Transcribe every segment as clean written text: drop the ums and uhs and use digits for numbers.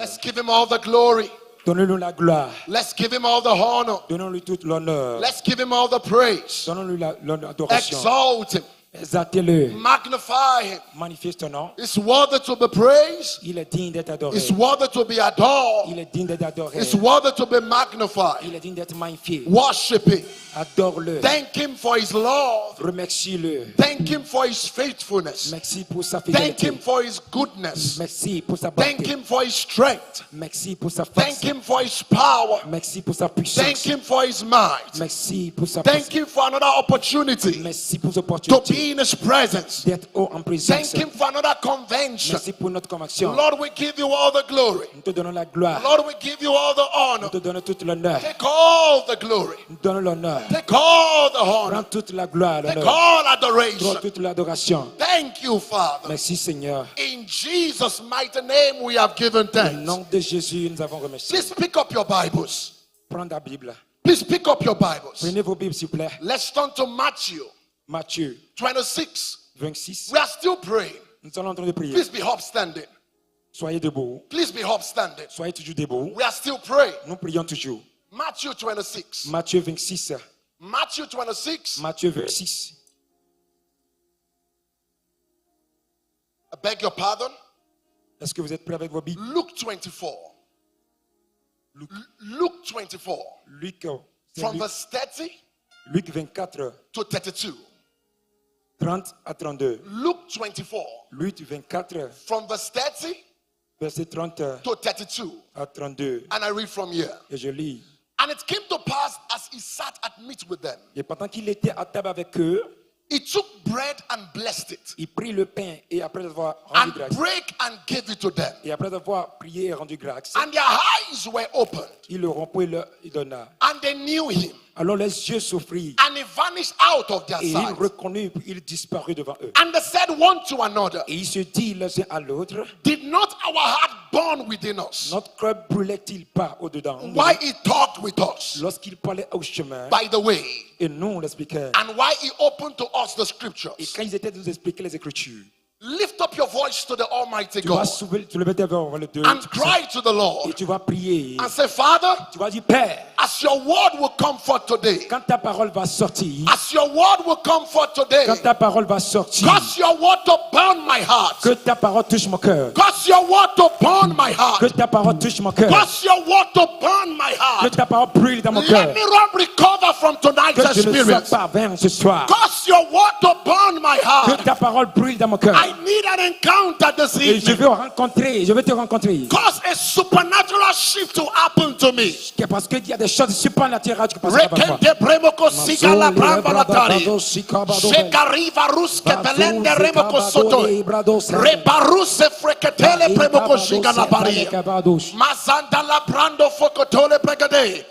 Let's give him all the glory. Donnons-lui la gloire. Let's give him all the honor. Donnons-lui toute l'honneur. Let's give him all the praise. Donnons-lui l'adoration. Exalt him. Exaltez-le. Magnify him. Magnifique ton nom. It's worthy to be praised. Il est digne d'être adoré. It's worthy to be adored. Il est digne d'être adoré. It's worthy to be magnified. Il est digne d'être magnifié. Worship him. Adore-le. Thank him for his love. Remercie-le. Thank him for his faithfulness. Merci pour sa Thank fidélité. him for his goodness. Merci pour sa Thank bonté. him for his strength. Merci pour sa Thank force. him for his power. Merci pour sa Thank puissance. him for his might. Merci pour sa Thank puissance. him for another opportunity Merci pour to l'opportunité be in his presence. d'être en présence. Thank him for another convention. Merci pour notre conviction. Lord, we give you all the glory. Nous te donnons la gloire. Lord, we give you all the Nous honor. te donnons toute l'honneur. Take all the glory. Nous te donnons l'honneur. Take all the honor. Prends toute la gloire, Take l'honneur. all Prends adoration. toute l'adoration. Thank you, Father. Merci Seigneur. In Jesus' mighty name we have given Au thanks. nom de Jésus, nous avons remercié. Please pick up your Bibles. Prends la Bible. Please pick up your Bibles. Prenez vos Bibles, s'il vous plaît. Let's turn to Matthew Matthieu 26. 26. We are still praying. Nous sommes en train de prier. Please be upstanding. Soyez debout. Please be upstanding. Soyez toujours debout. We are still praying. Nous prions toujours. Matthew 26. Matthieu 26. Matthew 26. Matthieu 26. I beg your pardon. Est-ce que vous êtes prêts avec vos Bibles? Luke 24. Luke 24. Luc, c'est From Luc, verse 30 Luc 24, to 32. 30 à 32. Luke 24. Luc 24, From verse 30 verset 30 to 32. à 32. And I read from here. Et je lis. And it came to pass as he sat at meat with them, Et pendant qu'il était à table avec eux, he took bread and blessed it, il prit le pain et après avoir rendu and grâce, brake and gave it to them. et après avoir prié et rendu grâce, And their eyes were opened, il le rompit et le donna. and they knew him, Alors les yeux s'offrirent and he vanished out of their et il sight. reconnut, il disparut devant eux. And they said one to another, Et ils se dirent l'un à l'autre, did not our heart burn within us notre cœur brûlait-il pas au-dedans de why nous he talked with us lorsqu'il parlait au chemin by the way, et nous l'expliquions. and why he opened to us the Et scriptures? quand ils étaient de nous expliquer les Écritures, Lift up your voice to the Almighty tu vas God soulever tes mains vers le Dieu and cry to the et Lord tu vas prier. and say, Father, Tu vas dire, Père, as your word will come forth today, quand ta parole va sortir, as your word will come forth today, quand ta parole va sortir, cause your word to burn my heart, que ta parole touche mon cœur, cause your word to burn my que heart, ta parole touche mon cœur, cause your word to burn my que heart. ta parole brûle dans mon Let cœur, me recover from tonight's que je ne sois experience. pas vain ce soir, Cause your word to burn my que heart. ta parole brûle dans mon cœur. I need an encounter this Et je evening. veux te rencontrer. Cause a supernatural shift to happen to me. Parce qu'il y a des choses surnaturelles qui passent par moi. Rekente bremoko siga la bramba latari. Shekariva ruske pelende remoko soto. Reparuse freketele bremoko siga la bari. Mazanda la brando fokotole pregade.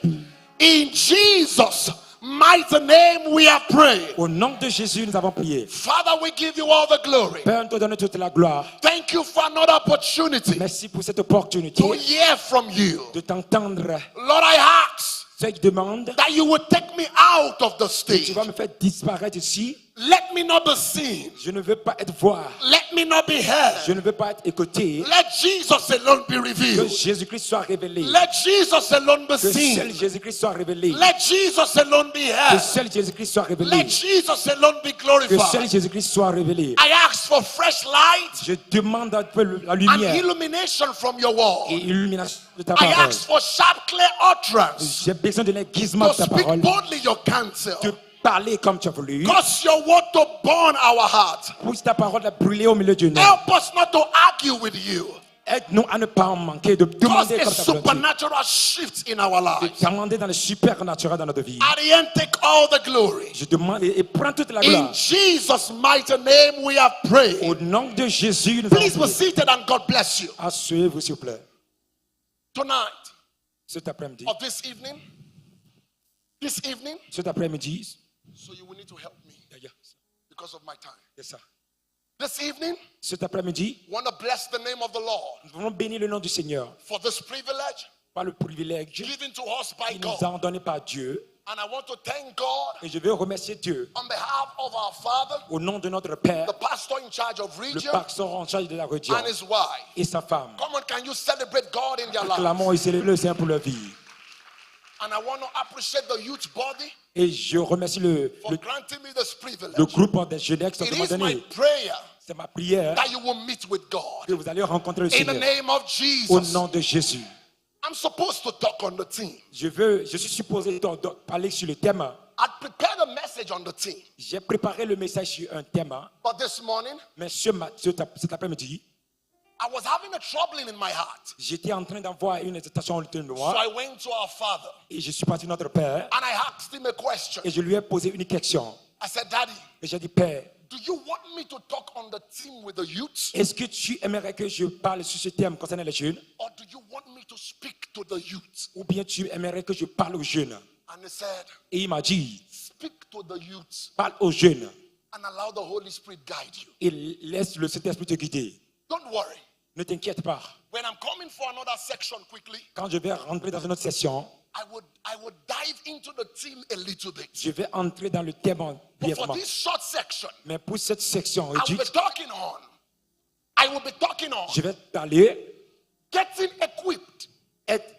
In Jesus' mighty name we are praying. Au nom de Jésus, nous avons prié. Father, we give you all the glory. Père, nous te donnons toute la gloire. Thank you for another opportunity Merci pour cette opportunité to hear from you. de t'entendre. Lord, I ask Je demande that you would take me out of the tu stage. vas me faire disparaître ici. Let me not be seen. Je ne veux pas être voir. Let me not be heard. Je ne veux pas être écouté. Let Jesus alone be Que revealed. Jésus-Christ soit révélé. Let Jesus alone be Que seul seen. Jésus-Christ soit révélé. Let Jesus alone be Que heard. seul Jésus-Christ soit révélé. Let Jesus alone be Que glorified. seul Jésus-Christ soit révélé. I ask for fresh light Je demande un peu la and lumière illumination from your et word. illumination de ta I parole. ask for sharp, clear utterance J'ai besoin de l'aiguisement to de ta speak parole. boldly your counsel. De parler comme tu as voulu. Cause your word to burn our heart. Pousse ta parole à brûler au milieu du nez. Help us not to argue with you. Aide-nous à ne pas en manquer, de Cause demander a comme ta volonté. supernatural shift in our De lives. demander dans le supernaturel dans notre vie. At the end, take all the glory. Je demande et prends toute la In gloire. Jesus' mighty name we have prayed. Au nom de Jésus, nous Please be avons prié. seated and God bless you. Asseyez-vous, s'il vous plaît. Tonight, Cet après-midi. or this evening, Cet après-midi. so you will need to help me Yeah, because of my time. c'est ça. This evening, Cet après-midi, want to bless the name of the Lord nous voulons bénir le nom du Seigneur for this privilege par le privilège given to us by qui nous God a donné par Dieu And I want to thank God Et je veux remercier Dieu on behalf of our father, au nom de notre Père, the pastor in charge of le region, pasteur en charge de la région and his wife. et sa femme. Come on, can you celebrate God in their life? Acclamons et célébrons le Seigneur pour leur vie. And I want to appreciate the youth body Et je remercie le for granting me this privilege. groupe des jeunesse qui It m'a is my donné. prayer C'est ma prière that you will meet with God. que vous allez rencontrer le In the Seigneur. name of Au Jesus. nom de Jésus. I'm supposed to talk on the team. Je suis supposé parler sur le thème. I prepared a message on the team. J'ai préparé le message sur un thème. But this morning, Mais cet après-midi, I was having a troubling in my heart. j'étais en train d'avoir une hésitation en de So moi. I went to our father Et je suis parti à notre Père. and I asked him a question. Et je lui ai posé une question. I said, Daddy, Et j'ai dit, Père, do you want me to talk on the team with the youths? est-ce que tu aimerais que je parle sur ce thème concernant les jeunes? Or do you want me to speak to the youths? Ou bien tu aimerais que je parle aux jeunes? And he said, Et il m'a dit, speak to the youths parle aux jeunes. and allow the Holy Spirit guide you. Et laisse le Saint-Esprit te guider. Don't worry. Ne t'inquiète pas. When I'm coming for another section quickly, Quand je vais rentrer dans une autre session, I would dive into the team a little bit. je vais entrer dans le thème But for brièvement. this short section, Mais pour cette section I will be réduite, talking on je vais parler getting equipped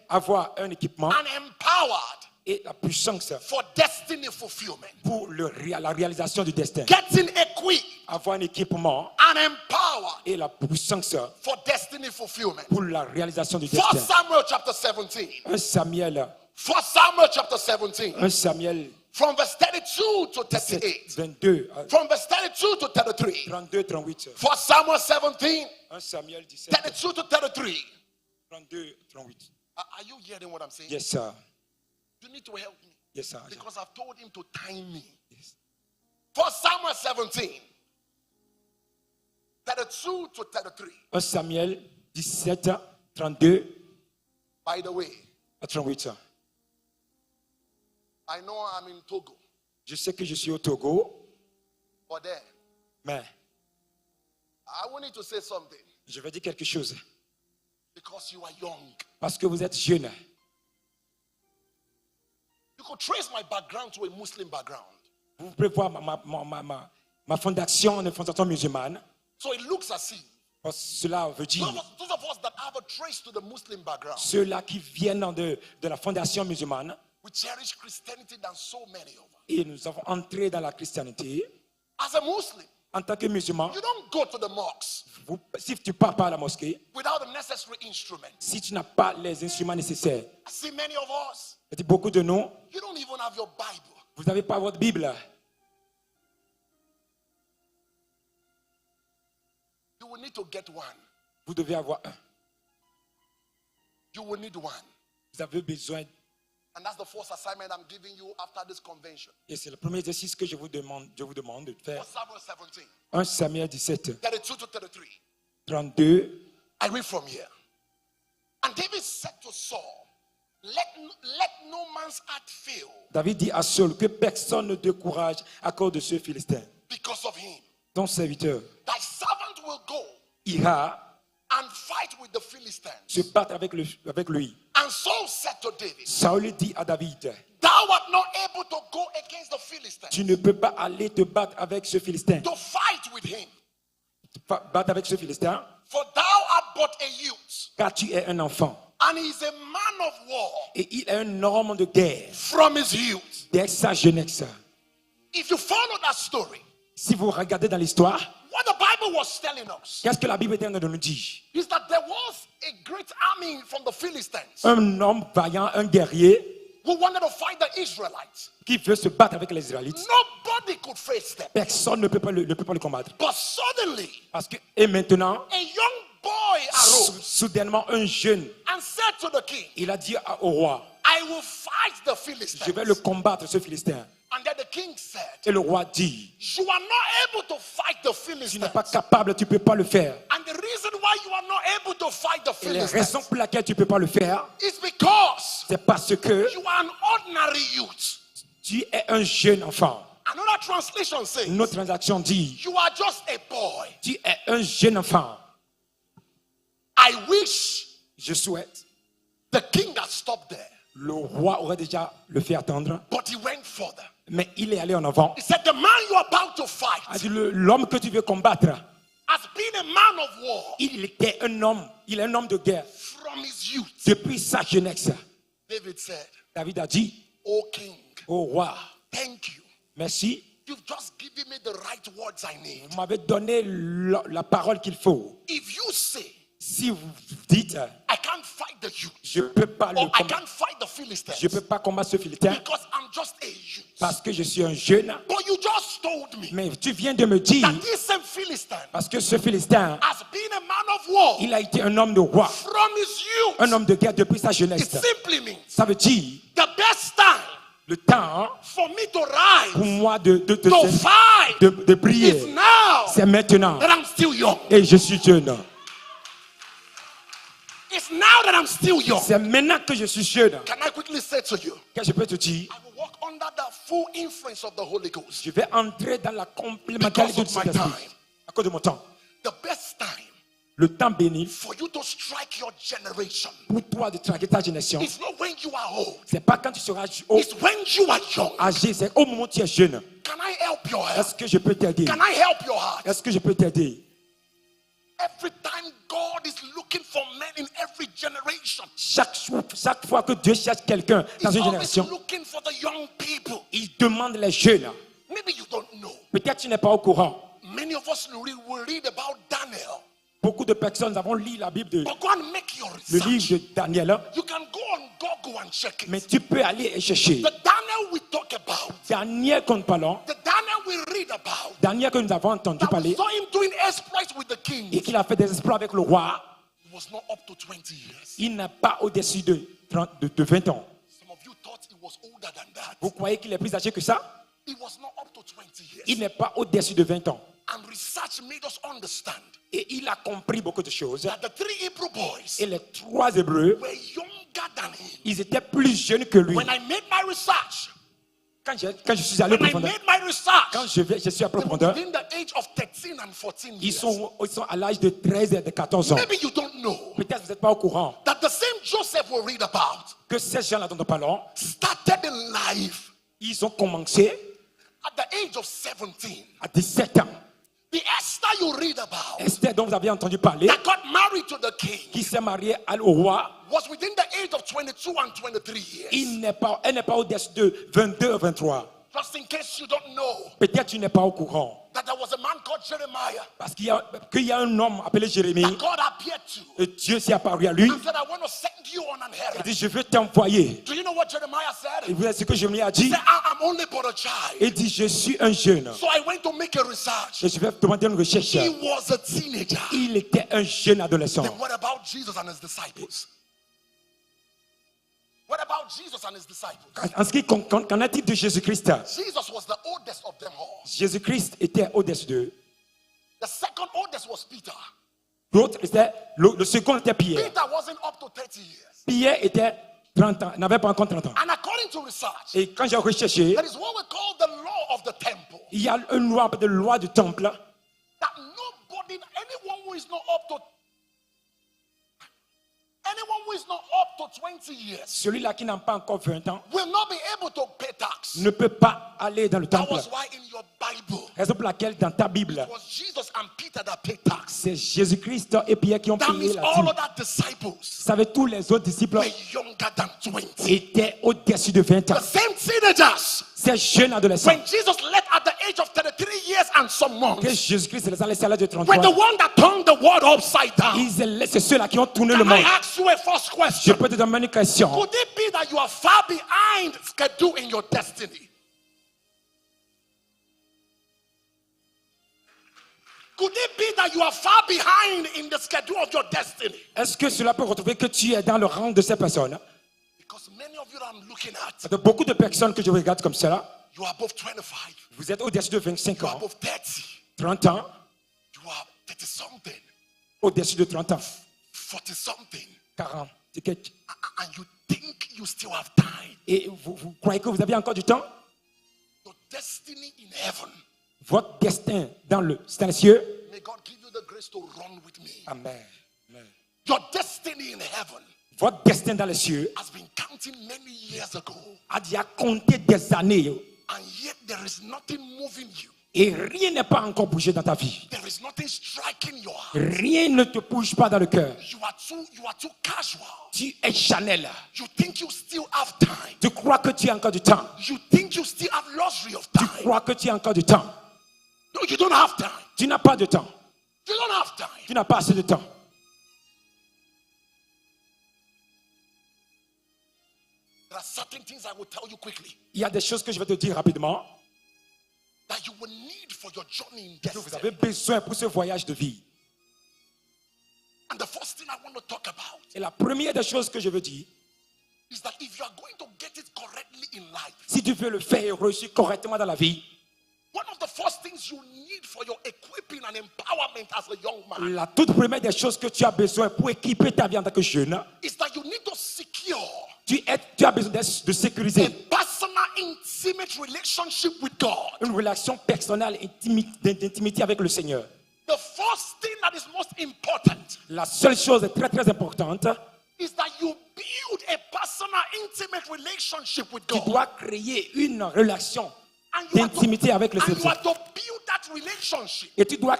avoir un équipement and empowered et la puissance for destiny fulfillment. pour la réalisation du destin. Getting equipped Avoir un équipement and empowered et la puissance for destiny fulfillment. pour la réalisation du 1 destin. Samuel chapter 17. 1 Samuel, 1 Samuel chapter 17. 1 Samuel From verse 32 to 17, 38. 22, From verse 32 to 33. 32, 38. 1 Samuel 17, 1 Samuel 17, 32 to 33. 32, 38. Are you hearing what I'm saying? Yes, sir. You need to help me. Yes, sir. Because I've told him to time me. Yes. 1 Samuel 17, 32 to 33. 1 Samuel 17, 32 By the way, à 38. I know I'm in Togo, Je sais que je suis au Togo, but then mais I wanted to say something je vais dire quelque chose. because you are young. Parce que vous êtes jeune. You could trace my background to a Muslim background. Vous pouvez voir ma fondation, une fondation musulmane. So it looks as if Parce que cela veut dire those of us that have a trace to the Muslim background, ceux-là qui viennent de la fondation musulmane. we cherish Christianity than so many of us. Et nous avons entré dans la christianité. As a Muslim, En tant que musulman, you don't go to the mosques si tu ne pars pas à la mosquée, without the necessary instruments. si tu n'as pas les instruments nécessaires, I see many of us, beaucoup de nous, you don't even have your Bible. vous n'avez pas votre Bible. You will need to get one. Vous devez avoir un. You will need one. Vous avez besoin. And that's the first assignment I'm giving you after this convention. Et c'est le premier exercice que je vous demande de 1 faire. Samuel 17, 1 Samuel 17, 32 to 33. 32. I read from here. And David said to Saul, let no man's heart fail David dit à Saul que personne ne décourage à cause de ce Philistin. because of him. Ton serviteur Thy servant will go ira and fight with the Philistines. se battre avec lui. And Saul said to David, Saul dit à David, thou art not able to go against the Philistines, tu ne peux pas aller te battre avec ce Philistin. to fight with him. Battre avec ce Philistin, For thou art but a youth, car tu es un enfant. and he is a man of war Et il est un homme de guerre from his youth. dès sa jeunesse. If you follow that story, Si vous regardez dans l'histoire, what the Bible was telling us qu'est-ce que la Bible est en train de nous dire? is that there was a great army from the Philistines Un homme vaillant, un guerrier who wanted to fight the Israelites. qui veut se battre avec les Israélites. Nobody could face them. Personne ne peut pas le combattre. But suddenly, Parce que, et maintenant, a young boy arose soudainement, un jeune, and said to the king, il a dit au roi, I will fight the je Philistines. vais le combattre, ce Philistin. And then the king said, Et le roi dit, you are not able to fight the tu n'es Philistines. pas capable, tu ne peux pas le faire. And the reason why you are not able to fight the Et les raisons Philistines pour lesquelles tu ne peux pas le faire, is because c'est parce que you are an ordinary youth. tu es un jeune enfant. Another translation says, Une autre transaction dit, you are just a boy. tu es un jeune enfant. I wish Je souhaite, the king had stopped there. Le roi aurait déjà le fait attendre, but he went further. mais il est allé en avant. He said, the man you're about to Il a fight dit, l'homme que tu veux combattre, has been a man of war il est un homme de guerre from his youth. depuis sa jeunesse. David said, David a dit, O king, au roi, thank you. merci, You've just given me the right words I need. vous m'avez donné la parole qu'il faut. If you say, Si vous dites, I can't fight the youth, je ne peux pas le or I combattre, can't fight the Philistines je peux pas combattre ce Philistin because I'm just a youth. parce que je suis un jeune. But you just told me Mais tu viens de me dire, that this same Philistine parce que ce Philistin, has been a man of war il a été un homme de roi, from his youth. un homme de guerre depuis sa It jeunesse. simply means Ça veut dire, the best time le temps for me to pour rise, moi de to fight, de prier, is now c'est maintenant. that I'm still young. Et je suis jeune. It's now that I'm still young. C'est maintenant que je suis jeune Can I quickly say to you, que je peux te dire, I will walk under the full influence of the Holy Ghost. je vais entrer dans la complémentarité Because du of my Saint-Esprit. time. À cause de mon temps. The best time Le temps béni for you to strike your generation pour toi de traquer ta génération, is not when you are old, c'est pas quand tu seras it's when you are young. âgé, c'est au moment où tu es jeune. Can I help your heart? Est-ce que je peux t'aider? Can I help your heart? Est-ce que je peux t'aider? Every time God is looking for men in every generation, Chaque fois que Dieu cherche quelqu'un dans He's une always génération, looking for the young people. il demande les jeunes. Maybe you don't know. Peut-être tu n'es pas au courant. Many of us will read about Daniel. Beaucoup de personnes avons lu la Bible, But go and make your le research. livre de Daniel, You can go on Google and check it. mais tu peux aller et chercher. The Daniel we talk about, Daniel que nous parlons, the Daniel we read about, Daniel que nous avons entendu that we parler, saw him doing exploits with the king, et qu'il a fait des exploits avec le roi, he was not up to 20 years. il n'a pas au-dessus de 20 ans. Some of you thought he was older than that. Vous croyez qu'il est plus âgé que ça? He was not up to 20 years. Il n'est pas au-dessus de 20 ans. And research made us understand Et il a compris beaucoup de choses. that the three Hebrew boys Et les trois Hébreux, were younger than him. ils étaient plus jeunes que lui. When I made my research, Quand je suis allé en when I profondeur, made my research, quand je suis à they were profondeur, within the age of 13 and 14 ils years. sont à l'âge de 13 et de 14 ans. Maybe you don't know Peut-être vous n'êtes pas au courant that the same Joseph we read about que ces gens-là dont nous parlons, started in life ils ont commencé at the age of 17. à 17 ans. The Esther you read about Esther, dont vous avez entendu parler, that got married to the king qui s'est mariée au roi, was within the age of 22 and 23 years. elle n'est pas au-dessus de 22 ou 23. Just in case you don't know Peut-être tu n'es pas au courant. that there was a man called Jeremiah Parce qu'il y a un homme appelé Jérémie, that God appeared to et Dieu s'est apparu à lui. and said, I want to send you on an Il errand. dit, je veux t'envoyer. Do you know what Jeremiah Et said? vous savez ce que Jérémie a He dit? said, I'm only but a child. Il dit, je suis un jeune. So I went to make a research. Et je vais demander une recherche. He was a teenager. Il était un jeune adolescent. Then what about Jesus and his disciples? What about Jesus and his disciples? En ce qui qu'en est-il de Jésus-Christ? Jesus was the oldest of them all. Jésus-Christ était au-dessus d'eux. The second oldest was Peter. L'autre était, le second était Pierre. Peter wasn't up to 30 years. Pierre était 30 ans, n'avait pas encore 30 ans. And according to research, Et quand j'ai recherché, that is what we call the law of the temple. il y a une loi de loi du temple. That nobody, anyone who is not up to 20 years Celui-là qui n'a pas encore 20 ans will not be able to pay tax. ne peut pas aller dans le That temple. was why in your Bible, Raison pour laquelle dans ta Bible, it was Jesus and Peter that paid tax. c'est Jésus-Christ et Pierre qui ont That payé means la all dîme. other disciples Vous savez, tous les autres disciples were younger than 20. étaient au-dessus de 20 ans. The same teenagers, Ces jeunes adolescents when Jesus left at the age of 33 years and some que months, Jésus-Christ les a laissés à l'âge de were 33 the one that turned the world upside down. c'est ceux-là qui ont tourné le Can I monde. ask you a first Je question? peux te demander une question. Could it be that you are far behind schedule in your destiny? Could it be that you are far behind in the schedule of your destiny? Est-ce que cela peut retrouver que tu es dans le rang de ces personnes? Because many of you that I'm looking at, De beaucoup de personnes que je regarde comme cela, you are above 25, vous êtes au-dessus de 25 you are ans, above 30, 30 ans, you are 30 something, au-dessus de 30 ans, 40 something, 40. C'est que- and you think you still have time. Et vous croyez que vous avez encore du temps? Your destiny in heaven. Votre destin dans les cieux. May God give you the grace to run with me. Amen. Your destiny in heaven votre destin dans les cieux has been counting many years ago, a déjà compté des années and yet there is nothing moving you. et rien n'est pas encore bougé dans ta vie. There is nothing striking your heart. Rien ne te bouge pas dans le cœur. You are too casual. Tu es Chanel. You think you still have time. Tu crois que tu as encore du temps. You think you still have luxury of Tu time. crois que tu as encore du temps. No, you don't have time. Tu n'as pas de temps. You don't have time. Tu n'as pas assez de temps. There are certain things I will tell you quickly Il y a des choses que je vais te dire rapidement that you will need for your journey in que vous destiny. avez besoin pour ce voyage de vie. And the first thing I want to talk about Et la première des choses que je veux dire, is that if you are going to get it correctly in life, si tu veux le faire et réussir correctement dans la vie, one of the first things you need for your equipping and empowerment as a young man la toute première des choses que tu as besoin pour équiper ta vie en tant que jeune, is that you need to secure tu as besoin de a sécuriser personal, intimate relationship with God. une relation personnelle, d'intimité avec le Seigneur. The first thing that is most important La seule chose très très importante, is that you build a personal, intimate relationship with tu God. dois créer une relation And you are to, d'intimité avec le and you Seigneur. are to build that relationship Et tu dois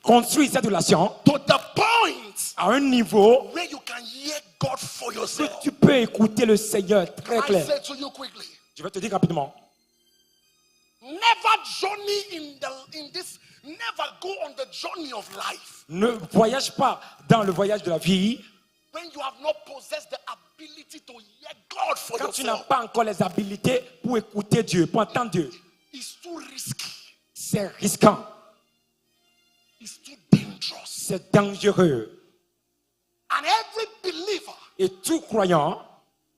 construire cette relation to the point à un niveau where you can hear God for que yourself. tu peux écouter le Seigneur très I clair. say to you quickly, Je vais te dire rapidement. never go on the journey of life Ne voyage pas dans le voyage de la vie when you have not possessed the ability to hear God for quand tu n'as yourself. pas encore les habilités pour écouter Dieu, pour entendre Dieu. It's too risky. C'est risquant, It's too dangerous. c'est dangereux. And every believer Et tout croyant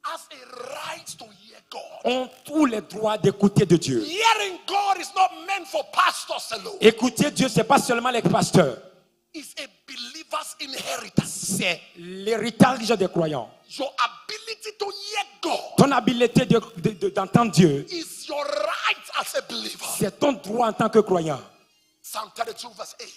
has a right to hear God. ont tous les droits d'écouter de Dieu. Hearing God is not meant for pastors alone. Écouter Dieu, c'est pas seulement les pasteurs, It's a believer's inheritance. c'est l'héritage des croyants. Your ability to hear God Ton habilité d'entendre Dieu, is your right as a believer. c'est ton droit en tant que croyant. Psalm 32 verse 8.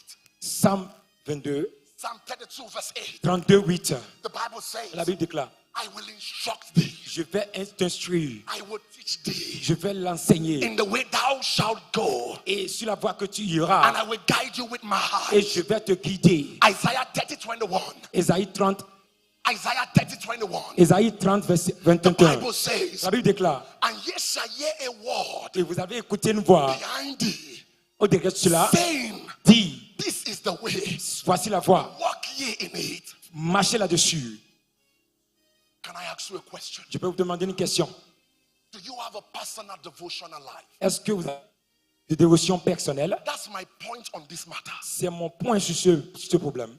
Psalm 22, Psalm 32 verse 8. 32, 8. The Bible says, La Bible déclare, I will instruct thee. je vais t'instruire, I will teach thee je vais l'enseigner. in the way thou shalt go. Et sur la voie que tu And iras, I will guide you with my et heart. je vais te guider. Isaiah 30, 21. Isaïe 30, Isaiah 30, 21. Isaïe 30, verset The 21. Bible says, La Bible déclare, and ye shall hear a word et vous avez écouté une voix behind thee, au-derrière de cela, saying, dit, this is the way. voici la voie, Walk ye in it. marchez là-dessus. Can I ask you a question? Je peux vous demander une question. Do you have a personal devotional life? Est-ce que vous avez des dévotions personnelles? That's my point on this matter. C'est mon point sur ce problème.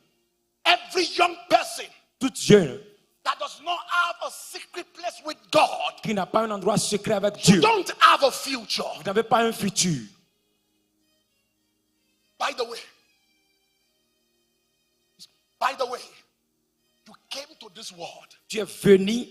Every young person Tout jeune that does not have a secret place with God, qui n'a pas un endroit secret avec you Dieu, don't have a future. vous n'avez pas un futur. By the way, you came to this world. Tu es venu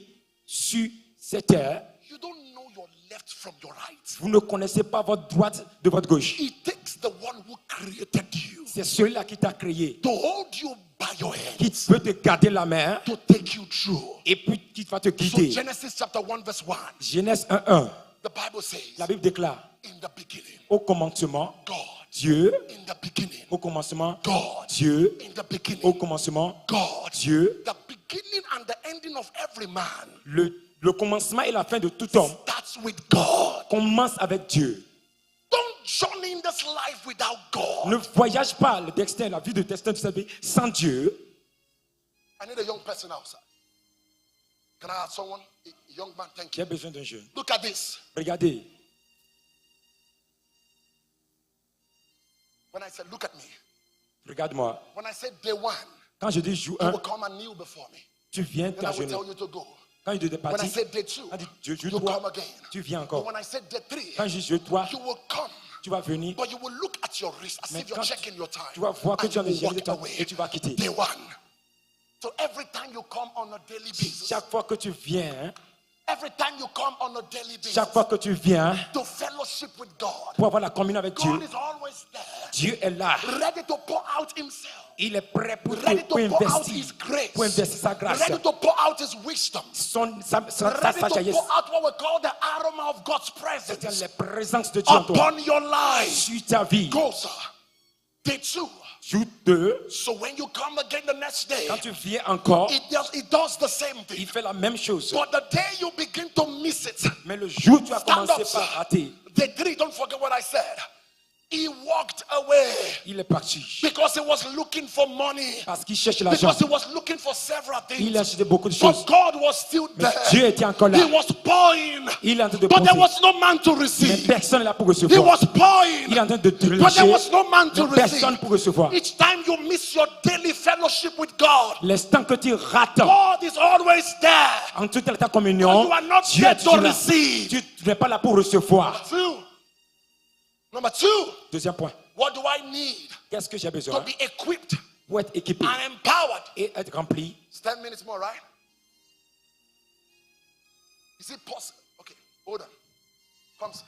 sur cette terre. You don't know your left from your right. Vous ne connaissez pas votre droite de votre gauche. It takes the one who created you C'est celui-là qui t'a créé, to hold you by your hand, qui peut te garder la main to take you through. et puis qui va te So guider. Genesis chapter 1 verse 1, Genèse 1:1. the Bible says, La Bible déclare, in the beginning, au commencement, God. Dieu, In the beginning, au commencement, God. Dieu, In the beginning, au commencement, God. Dieu, The beginning and the ending of every man le commencement et la fin de tout homme starts with God. commence avec Dieu. Don't journey in this life without God. Ne voyage pas le destin, la vie de destin de sa vie sans Dieu. I need a young person outside. Can I have someone? A young man, thank you. J'ai besoin d'un jeune. Look at this. Regardez, When I said, look at me. regarde-moi. When I said day one, Quand je dis jour you 1, will come and kneel before me. tu viens Then I will t'agenouiller. tell you to go. Quand je dis de When I partir, said day two, quand je dis you jour come 3, again. tu viens But encore. when I said day three, Quand je dis jour 3, you will come. tu vas venir. But you will look at your wrist as Mais if you're quand checking your time. tu vas voir que And tu as you will déjà walk temps away. et tu vas quitter. Day one. So every time you come on a daily basis, Chaque fois que tu viens, every Every time you come on a daily basis Chaque fois que tu viens to fellowship with God, pour avoir la communion avec Dieu, God is always there, Dieu est là. ready to pour out himself, Il est prêt pour ready to pour out his investir sa grace, grâce, ready to pour out his wisdom, sa ready to sagesse, pour out what we call the aroma of God's presence la présence de Dieu en toi, upon your life. sur ta vie. Go, sir. Day 2. Jour 2, So when you come again the next day, quand tu viens encore, it does the same thing. il fait la même chose. But the day you begin to miss it, Mais le jour où tu as stand commencé up, sir. par rater, Day 3, don't forget what I said. He walked away il est parti. because he was looking for money, Parce qu'il cherche l'argent. because he was looking for several Il things. a acheté beaucoup de choses. But God was still Mais there. Dieu était encore là. He was pouring, Il est en train de but there poser. was no man to Mais receive. personne n'est là pour He recevoir. was pouring, Il est en train de te but there was lâcher. no man to Mais personne receive. pour recevoir. Each time you miss your daily fellowship with God, L'instant que tu rates God is always there. en toute ta communion, You are not Dieu there est to toujours là. receive. Tu n'es pas là pour recevoir. Number two, Deuxième point. what do I need Qu'est-ce que j'ai to besoin be equipped pour être équipé and empowered? et être rempli? It's 10 minutes more, right? Is it possible? Okay, hold on. Come, sir.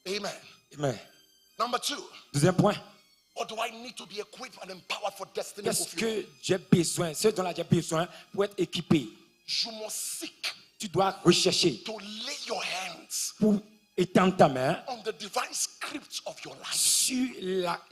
Amen. Amen. Number two, Deuxième point. what do I need to be equipped and empowered for destiny Qu'est-ce fulfillment? que j'ai besoin? Ce dont là j'ai besoin pour être équipé. You must seek Tu dois rechercher to lay your hands pour étendre ta main on the divine scripts of your life. sur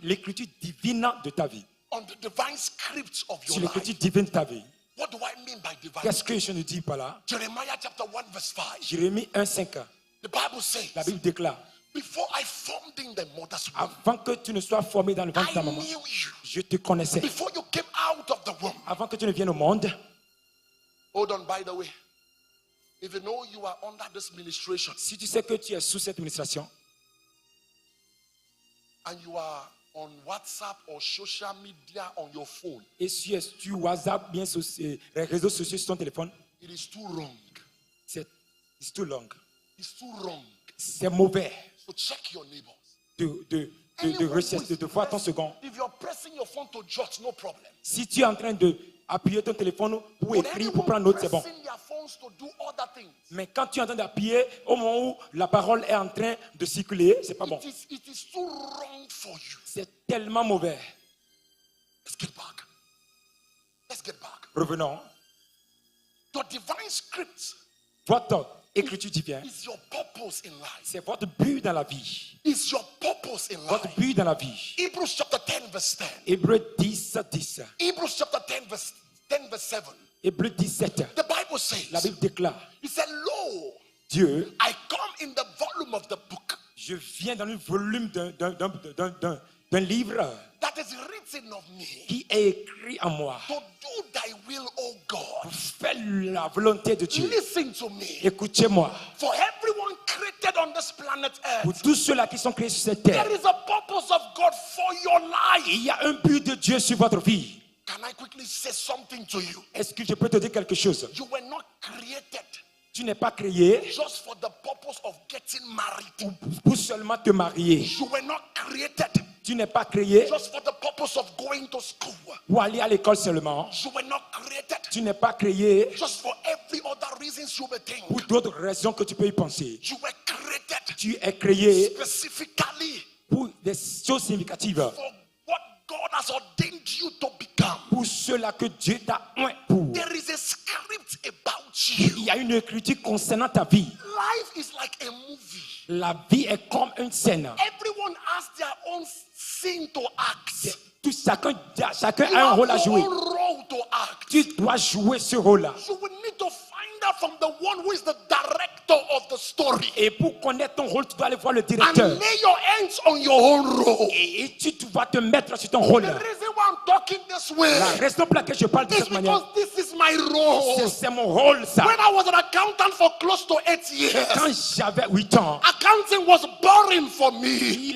l'écriture divine de ta vie. On the divine scripts of your Sur life. l'écriture divine de ta vie. What do I mean by divine Qu'est-ce scripts? que je ne dis pas là? Jeremiah chapter 1 verse 5. Jérémie 1,5. The Bible says, La Bible déclare, before I formed in the mother's womb, avant que tu ne sois formé dans le ventre de I ta maman, knew you. je te connaissais. Before you came out of the womb. Avant que tu ne viennes au monde, Hold on, by the way. If you know you are under this ministration si tu sais que tu es sous cette administration and you are on WhatsApp or social media on your phone, et si tu es sur WhatsApp, bien sur les réseaux sociaux sur ton téléphone, it is too wrong. c'est too long. It's too wrong. C'est mauvais So check your neighbors. de Anyone who rechercher, is de voir ton pressing- second. If you're pressing your phone to jot, no problem. Si tu es en train d'appuyer ton téléphone pour But écrire, pour anyone prendre note, c'est bon. pressing their phones to do other things, Mais quand tu es en train d'appuyer, au moment où la parole est en train de circuler, c'est pas bon. it is too wrong for you. C'est tellement mauvais. Let's get back. Let's get back. Revenons. Your divine script Votre écriture divine, is your purpose in life. c'est votre but dans la vie. Is your purpose in Votre life. but dans la vie. Hebrews chapter 10 verse 10. Hébreux 10, 10. Hebrews chapter 10 verse 7. Hébreux 17. The Bible says, La Bible déclare, he said, Lo, Dieu, I come in the volume of the book je viens dans le volume d'un livre that is written of me qui est écrit en moi. to do thy will, O God. Fais la volonté de Dieu. Listen to me. Écoutez-moi. For everyone created on this planet Pour earth, tous ceux-là qui sont créés sur cette terre, there is a purpose of God for your life. il y a un but de Dieu sur votre vie. Can I quickly say something to you? Est-ce que je peux te dire quelque chose? You were not created Tu n'es pas créé just for the purpose of getting married. pour seulement te marier. You were not created Tu n'es pas créé just for the purpose of going to school. pour aller à l'école seulement. You were not created Tu n'es pas créé just for every other reasons you may think. pour d'autres raisons que tu peux y penser. You were created Tu es créé specifically pour des choses significatives. for what God has ordained you to become. Pour ceux-là que Dieu t'a oint pour. There is a script about you. Il y a une écriture concernant ta vie. Life is like a movie. La vie est comme une scène. Everyone has their own scene to act. Chacun You a un have rôle à your jouer. own role to act. Tu dois jouer ce rôle-là. You will need to find out from the one who is the director of the story Et pour connaître ton rôle, tu dois aller voir le and directeur. lay your hands on your own role. Et tu vas te mettre sur ton rôle. The reason why I'm talking this way La raison pour laquelle je parle de is cette manière, because this is my role. c'est mon rôle, ça. When I was an accountant for close to 8 years, Quand j'avais 8 ans, accounting was boring for me.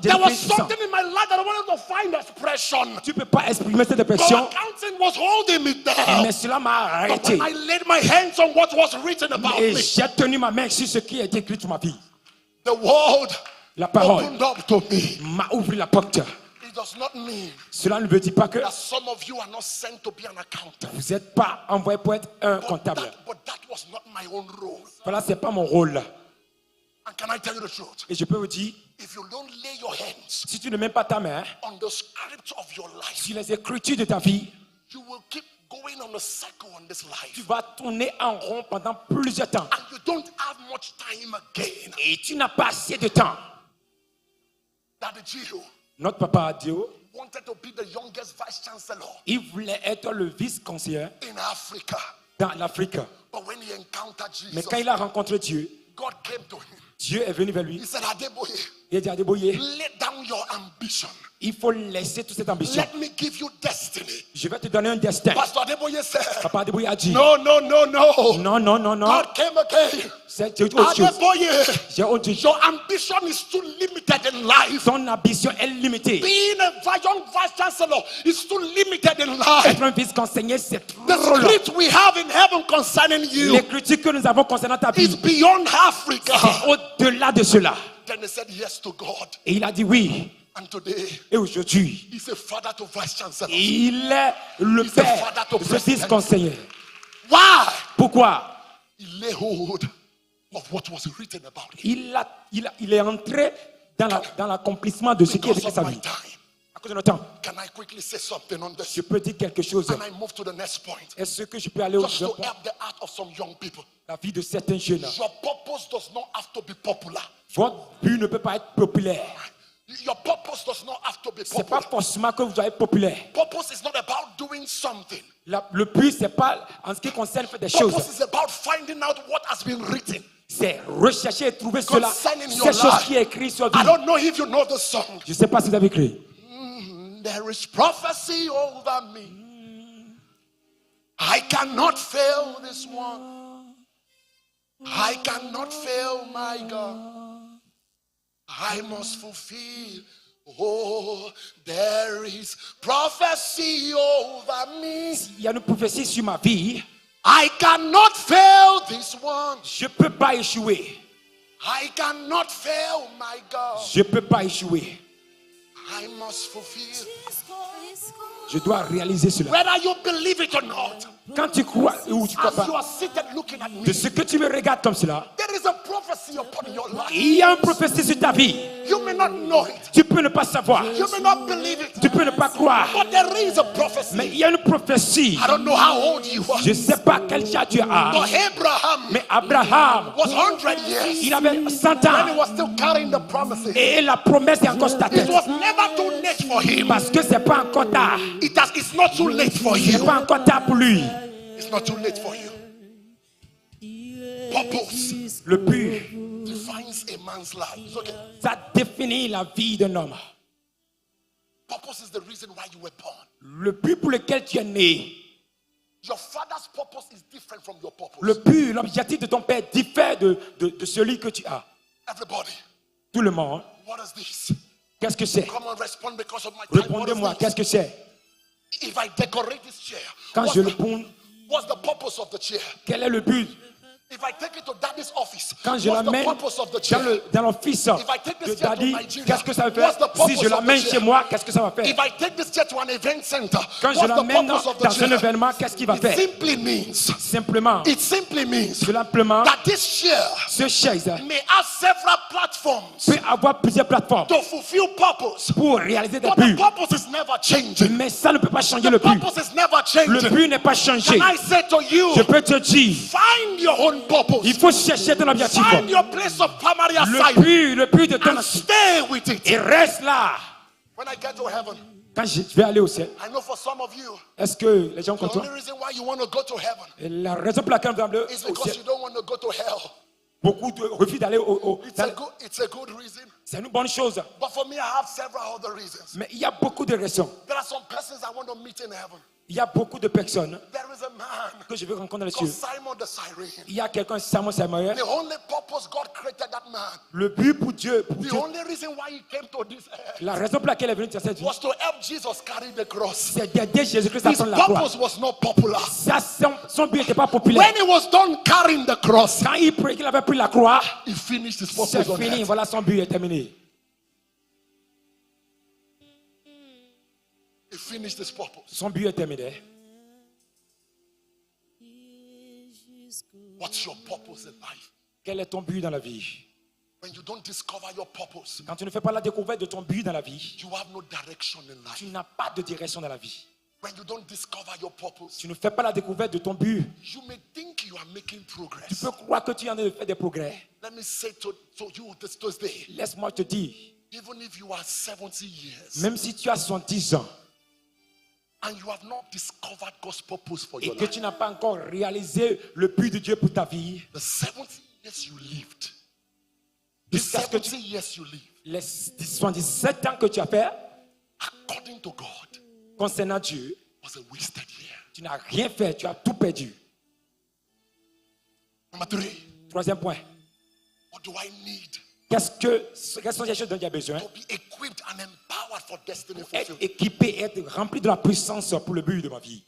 There was something in my life that I wanted to find expression. tu ne peux pas exprimer cette So dépression, accounting was holding me down. mais cela m'a But arrêté. when I laid my hands on what was written about Et me, j'ai tenu ma main sur ce qui est écrit sur ma vie. The word La parole opened up to me. m'a ouvert la porte. It does not mean Cela ne veut dire pas que that some of you are not sent to be an accountant. vous n'êtes pas envoyé pour être un comptable. But that was not my own role. Voilà, ce n'est pas mon rôle. And can I tell you the truth? Et je peux vous dire, If you don't lay your hands si tu ne mets pas ta main on the script of your life, sur les écritures de ta vie, you will keep going on a cycle on this tu life. vas tourner en rond pendant plusieurs temps. And you don't have much time again. Et tu n'as pas assez de temps. Daddy Gio Notre papa Dio, wanted to be the youngest vice chancellor il voulait être le vice-conseiller in Africa. dans l'Afrique. But when he encountered Mais Jesus, quand il a rencontré Dieu, God came to him. Dieu est venu vers lui. He said, Adeboye, Il a dit à Adeboye, lay down your ambition. il faut laisser toute cette ambition. Let me give you destiny. Je vais te donner un destin. Pastor Adeboye said, Papa Adeboye a dit, no. non, non, non, non. God came again. C'est autre chose. Adeboye, J'ai autre chose. your ambition is too limited in life. Ton ambition est limitée. Being a young vice chancellor is too limited in life. Être un vice-conseiller, c'est The trop long. script we have in heaven concerning you L'écriture que nous avons concernant ta is vie, beyond Africa. c'est au-delà de cela. Then he said yes to God. Et il a dit oui. And today, Et aujourd'hui, he's a father to vice chancellors. il est le He's the père father to de ce president. vice-conseiller. Why? Pourquoi? He lay hold of what was written about him. Il est entré dans l'accomplissement de ce qui est Because écrit of sa my vie. time, À cause de notre temps, can I quickly say something on this? je peux dire quelque chose. And I move to the next point. Est-ce que je peux aller au Just to deuxième point? help the heart of some young people. La vie de certains jeunes. Your purpose does not have to be popular. Votre but ne peut pas être populaire. Your purpose does not have to be Ce n'est pas popular. forcément que vous doivez être populaire. Purpose is not about doing something. Le but, ce n'est pas en ce qui concerne faire des choses. Purpose is about finding out what has been written. C'est rechercher et trouver cela. Concerning your Cette chose life. qui est écrite sur I vie. don't know if you know the song. Je ne sais pas si vous avez écrit. There is prophecy over me. I cannot fail this one. I cannot fail my God. I must fulfill. Oh, there is prophecy over me. Il y a une prophétie sur ma vie. I cannot fail this one. Je ne peux pas échouer. I cannot fail my God. Je ne peux pas échouer. I must fulfill. Je dois réaliser cela. Whether you believe it or not, Quand tu crois ou tu crois as you pas, are seated looking at de me, ce que tu me regardes comme cela, there is a prophecy upon your life. il y a une prophétie sur ta vie. You may not know it. Tu peux ne pas savoir. You may not believe it. Tu peux ne pas croire. But there is a prophecy. Mais il y a une prophétie. I don't know how old you are. Je ne sais pas quel âge tu as. But Abraham Mais Abraham, was 100 years il avait 100 when he ans. was still carrying the promises. Et la promesse est encore sur ta It tête. was never too late for him. Parce que ce n'est pas encore tard. It's not too late for Ce you. n'est pas encore tard pour lui. It's not too late for you. Purpose Le but, defines a man's life. It's okay. ça définit la vie d'un homme. Purpose is the reason why you were born. Le but pour lequel tu es né. Your father's purpose is different from your purpose. Le but, l'objectif de ton père diffère de celui que tu as. Everybody, Tout le monde. what is this? Qu'est-ce que c'est? Come on, respond because of my time. What Répondez-moi, is qu'est-ce this? que c'est? If I decorate this chair, Quand je réponds, what's the purpose of the chair? quel est le but? If I take it to daddy's office, Quand je what's the l'amène purpose of the chair? dans l'office If I take de this chair to daddy, Nigeria, qu'est-ce que ça va what's faire? the purpose Si je of the l'amène chair? chez moi, qu'est-ce que ça va faire? If I take this chair to an event center, Quand je what's the l'amène purpose of the dans un chair? événement, qu'est-ce qu'il va It faire? simply means, Simplement, that this chair ce chaise may have several platforms peut avoir plusieurs plateformes to fulfill purpose. pour réaliser des But the buts. purpose is never changing. Mais ça ne peut pas changer The le but. purpose is never Le changing. but n'est pas changé. Can I say to you, Je peux te dire, find your own purpose. il faut chercher ton objectif. Find your place of primary assignment Le but de ton and stay with it. et reste là. When I get to heaven, Quand je vais aller au ciel, I know for some of you, est-ce que les gens the comptent? only reason why you want to go to heaven Et la raison pour laquelle nous allons aller is au because ciel, you don't want to go to hell. beaucoup refusent d'aller au It's a good reason. C'est une bonne chose. But for me, I have several other reasons. Mais il y a beaucoup de raisons. There are some persons I want to meet in heaven. Il y a beaucoup de personnes There is a man que je veux rencontrer dans les called cieux. Simon the Cyrene. Il y a quelqu'un, Simon Samuel. The only purpose God created that man, Le but pour Dieu, the only reason why he came to this earth la raison pour laquelle il est venu sur cette vie, was to help Jesus carry the cross. c'est d'aider Jésus-Christ à His prendre la croix. purpose was not popular. Ça, son but n'était pas populaire. When he was done carrying the cross, Quand il priait qu'il avait pris la croix, he finished his c'est purpose on fini. earth. Voilà, son but est terminé. He finished his purpose. Son but est terminé. What's your purpose in life? Quel est ton but dans la vie? When you don't discover your purpose, Quand tu ne fais pas la découverte de ton but dans la vie, you have no direction in life. tu n'as pas de direction dans la vie. When you don't discover your purpose, Tu ne fais pas la découverte de ton but. you may think you are making Tu progress. peux croire que tu es en train de faire des progrès. Let me say to you this Tuesday, Laisse-moi te dire, even if you are 70 years même si tu as 70 ans and you have not discovered God's purpose for et your que life, tu n'as pas encore réalisé le but de Dieu pour ta vie, the 70 years you lived, the jusqu'à ce que 70 years you lived, les 77 ans que tu as fait according to God, concernant Dieu, was a wasted year. tu n'as rien fait, tu as tout perdu. Number 3, Troisième point, what do I need quelles sont les choses dont tu as besoin? to be equipped and empowered for destiny Être fulfillment? équipé, être rempli de la puissance pour le but de ma vie.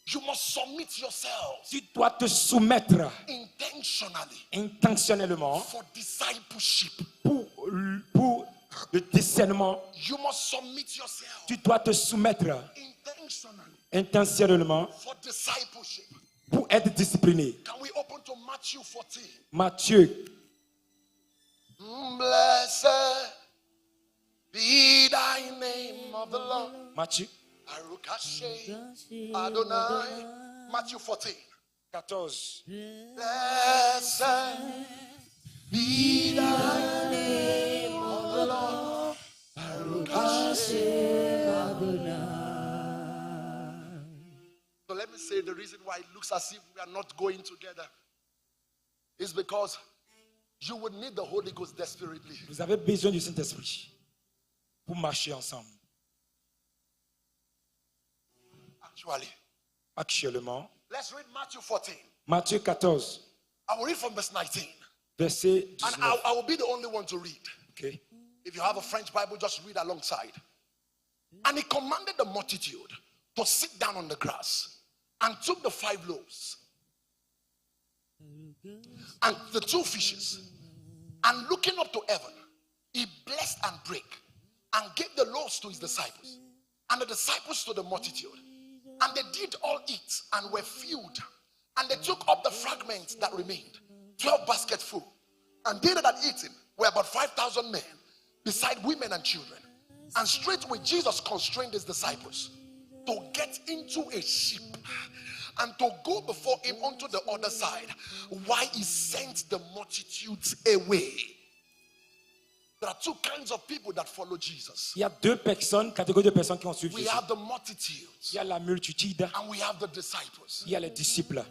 You must submit yourself Tu dois te soumettre intentionally intentionnellement for discipleship. pour le discernement. You must submit yourself Tu dois te soumettre intentionally intentionnellement for discipleship. pour être discipliné. Can we open to Matthew 14? Matthieu, Blessed be thy name of the Lord. Matthieu Arukashe Adonai. Matthew 14. 14. Blessed be thy name of the Lord. Arukashe Adonai. So let me say the reason why it looks as if we are not going together is because you would need the Holy Ghost desperately. Vous avez besoin du Saint-Esprit pour marcher ensemble. Actuellement, Let's read Matthew 14. Matthieu 14, I will read from verse 19. verset And 19. I will be the only one to read. Okay. If you have a French Bible, just read alongside. And he commanded the multitude to sit down on the grass and took the 5 loaves and the 2 fishes. And looking up to heaven, he blessed and brake and gave the loaves to his disciples and the disciples to the multitude. And they did all eat and were filled. And they took up the fragments that remained, 12 baskets full. And they that had eaten were about 5,000 men, beside women and children. And straightway Jesus constrained his disciples to get into a ship and to go before him unto the other side, while he sent the multitudes away. There are 2 kinds of people that follow Jesus. Il y a 2 personnes, catégories de personnes qui ont suivi We Jésus. have the multitudes Il y a la multitude, and we have the disciples. il y a les disciples.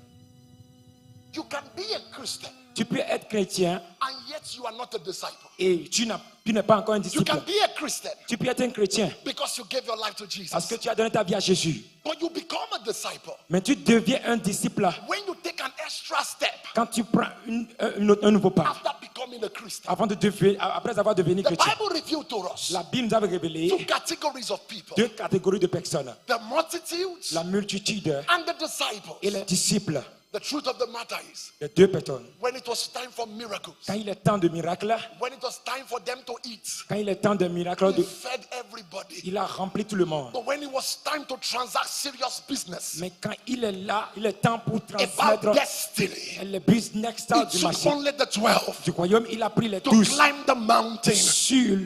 You can be a Christian Tu peux être chrétien and yet you are not a disciple. et tu n'es pas encore un You disciple. can be a Christian Tu peux être un chrétien because you gave your life to parce que Jesus. tu as donné ta vie à Jésus. But you become a disciple Mais tu deviens un disciple when you take an extra step quand tu prends un nouveau pas. after becoming a Christian. Après avoir devenu The chrétien. Bible revealed to us La Bible nous a 2 révélé categories of people: 2 catégories de personnes. the multitudes La multitude and the disciples. et les disciples. The truth of the matter is, Les 2 personnes. when it was time for miracles, Quand il est temps de miracles, when it was time for them to eat, quand il est temps de miracles, he fed everybody. il a rempli tout le monde. But when it was time to transact serious business Mais quand il est là, il est temps pour about transmettre destiny, le business style it du took marché only the 12 du royaume. Il a pris les to 12 climb the mountain. sur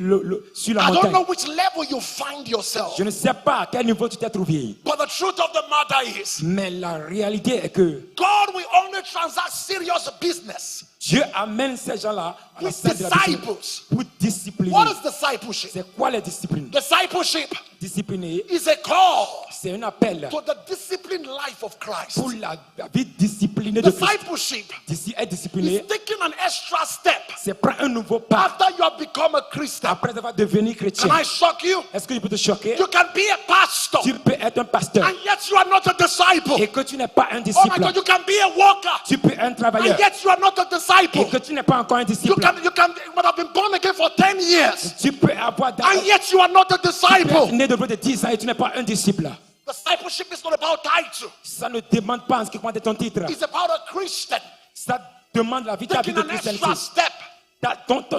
la I don't montagne. know which level you find yourself, Je ne sais pas à quel niveau tu t'es trouvé. but the truth of the matter is, Mais la réalité est que God will only transact serious business Dieu amène ces gens-là à la with scène de la discipline disciples. pour discipliner. What is discipleship? C'est quoi les disciplines? Discipleship discipliner, is a call c'est un appel to the disciplined life of Christ. pour la vie disciplinée de Christ. Discipleship Être discipliné, is taking an extra step c'est prendre un nouveau pas after you have become a Christian. après avoir devenu chrétien. Can I shock you? Est-ce que je peux te choquer? You can be a pastor Tu peux être un pasteur and yet you are not a disciple. et que tu n'es pas un Oh my disciple. God, you can be a worker Tu peux être un and travailleur yet you are not a et disciple. que tu n'es pas encore un You disciple. have been born again for 10 years Tu peux avoir and yet you are not a disciple. né de plus de 10 ans et tu n'es pas un disciple. Discipleship is not about title. Ça ne demande pas en ce qui compte ton titre. It's about a Christian Ça demande la vie de taking de an christianité. extra step,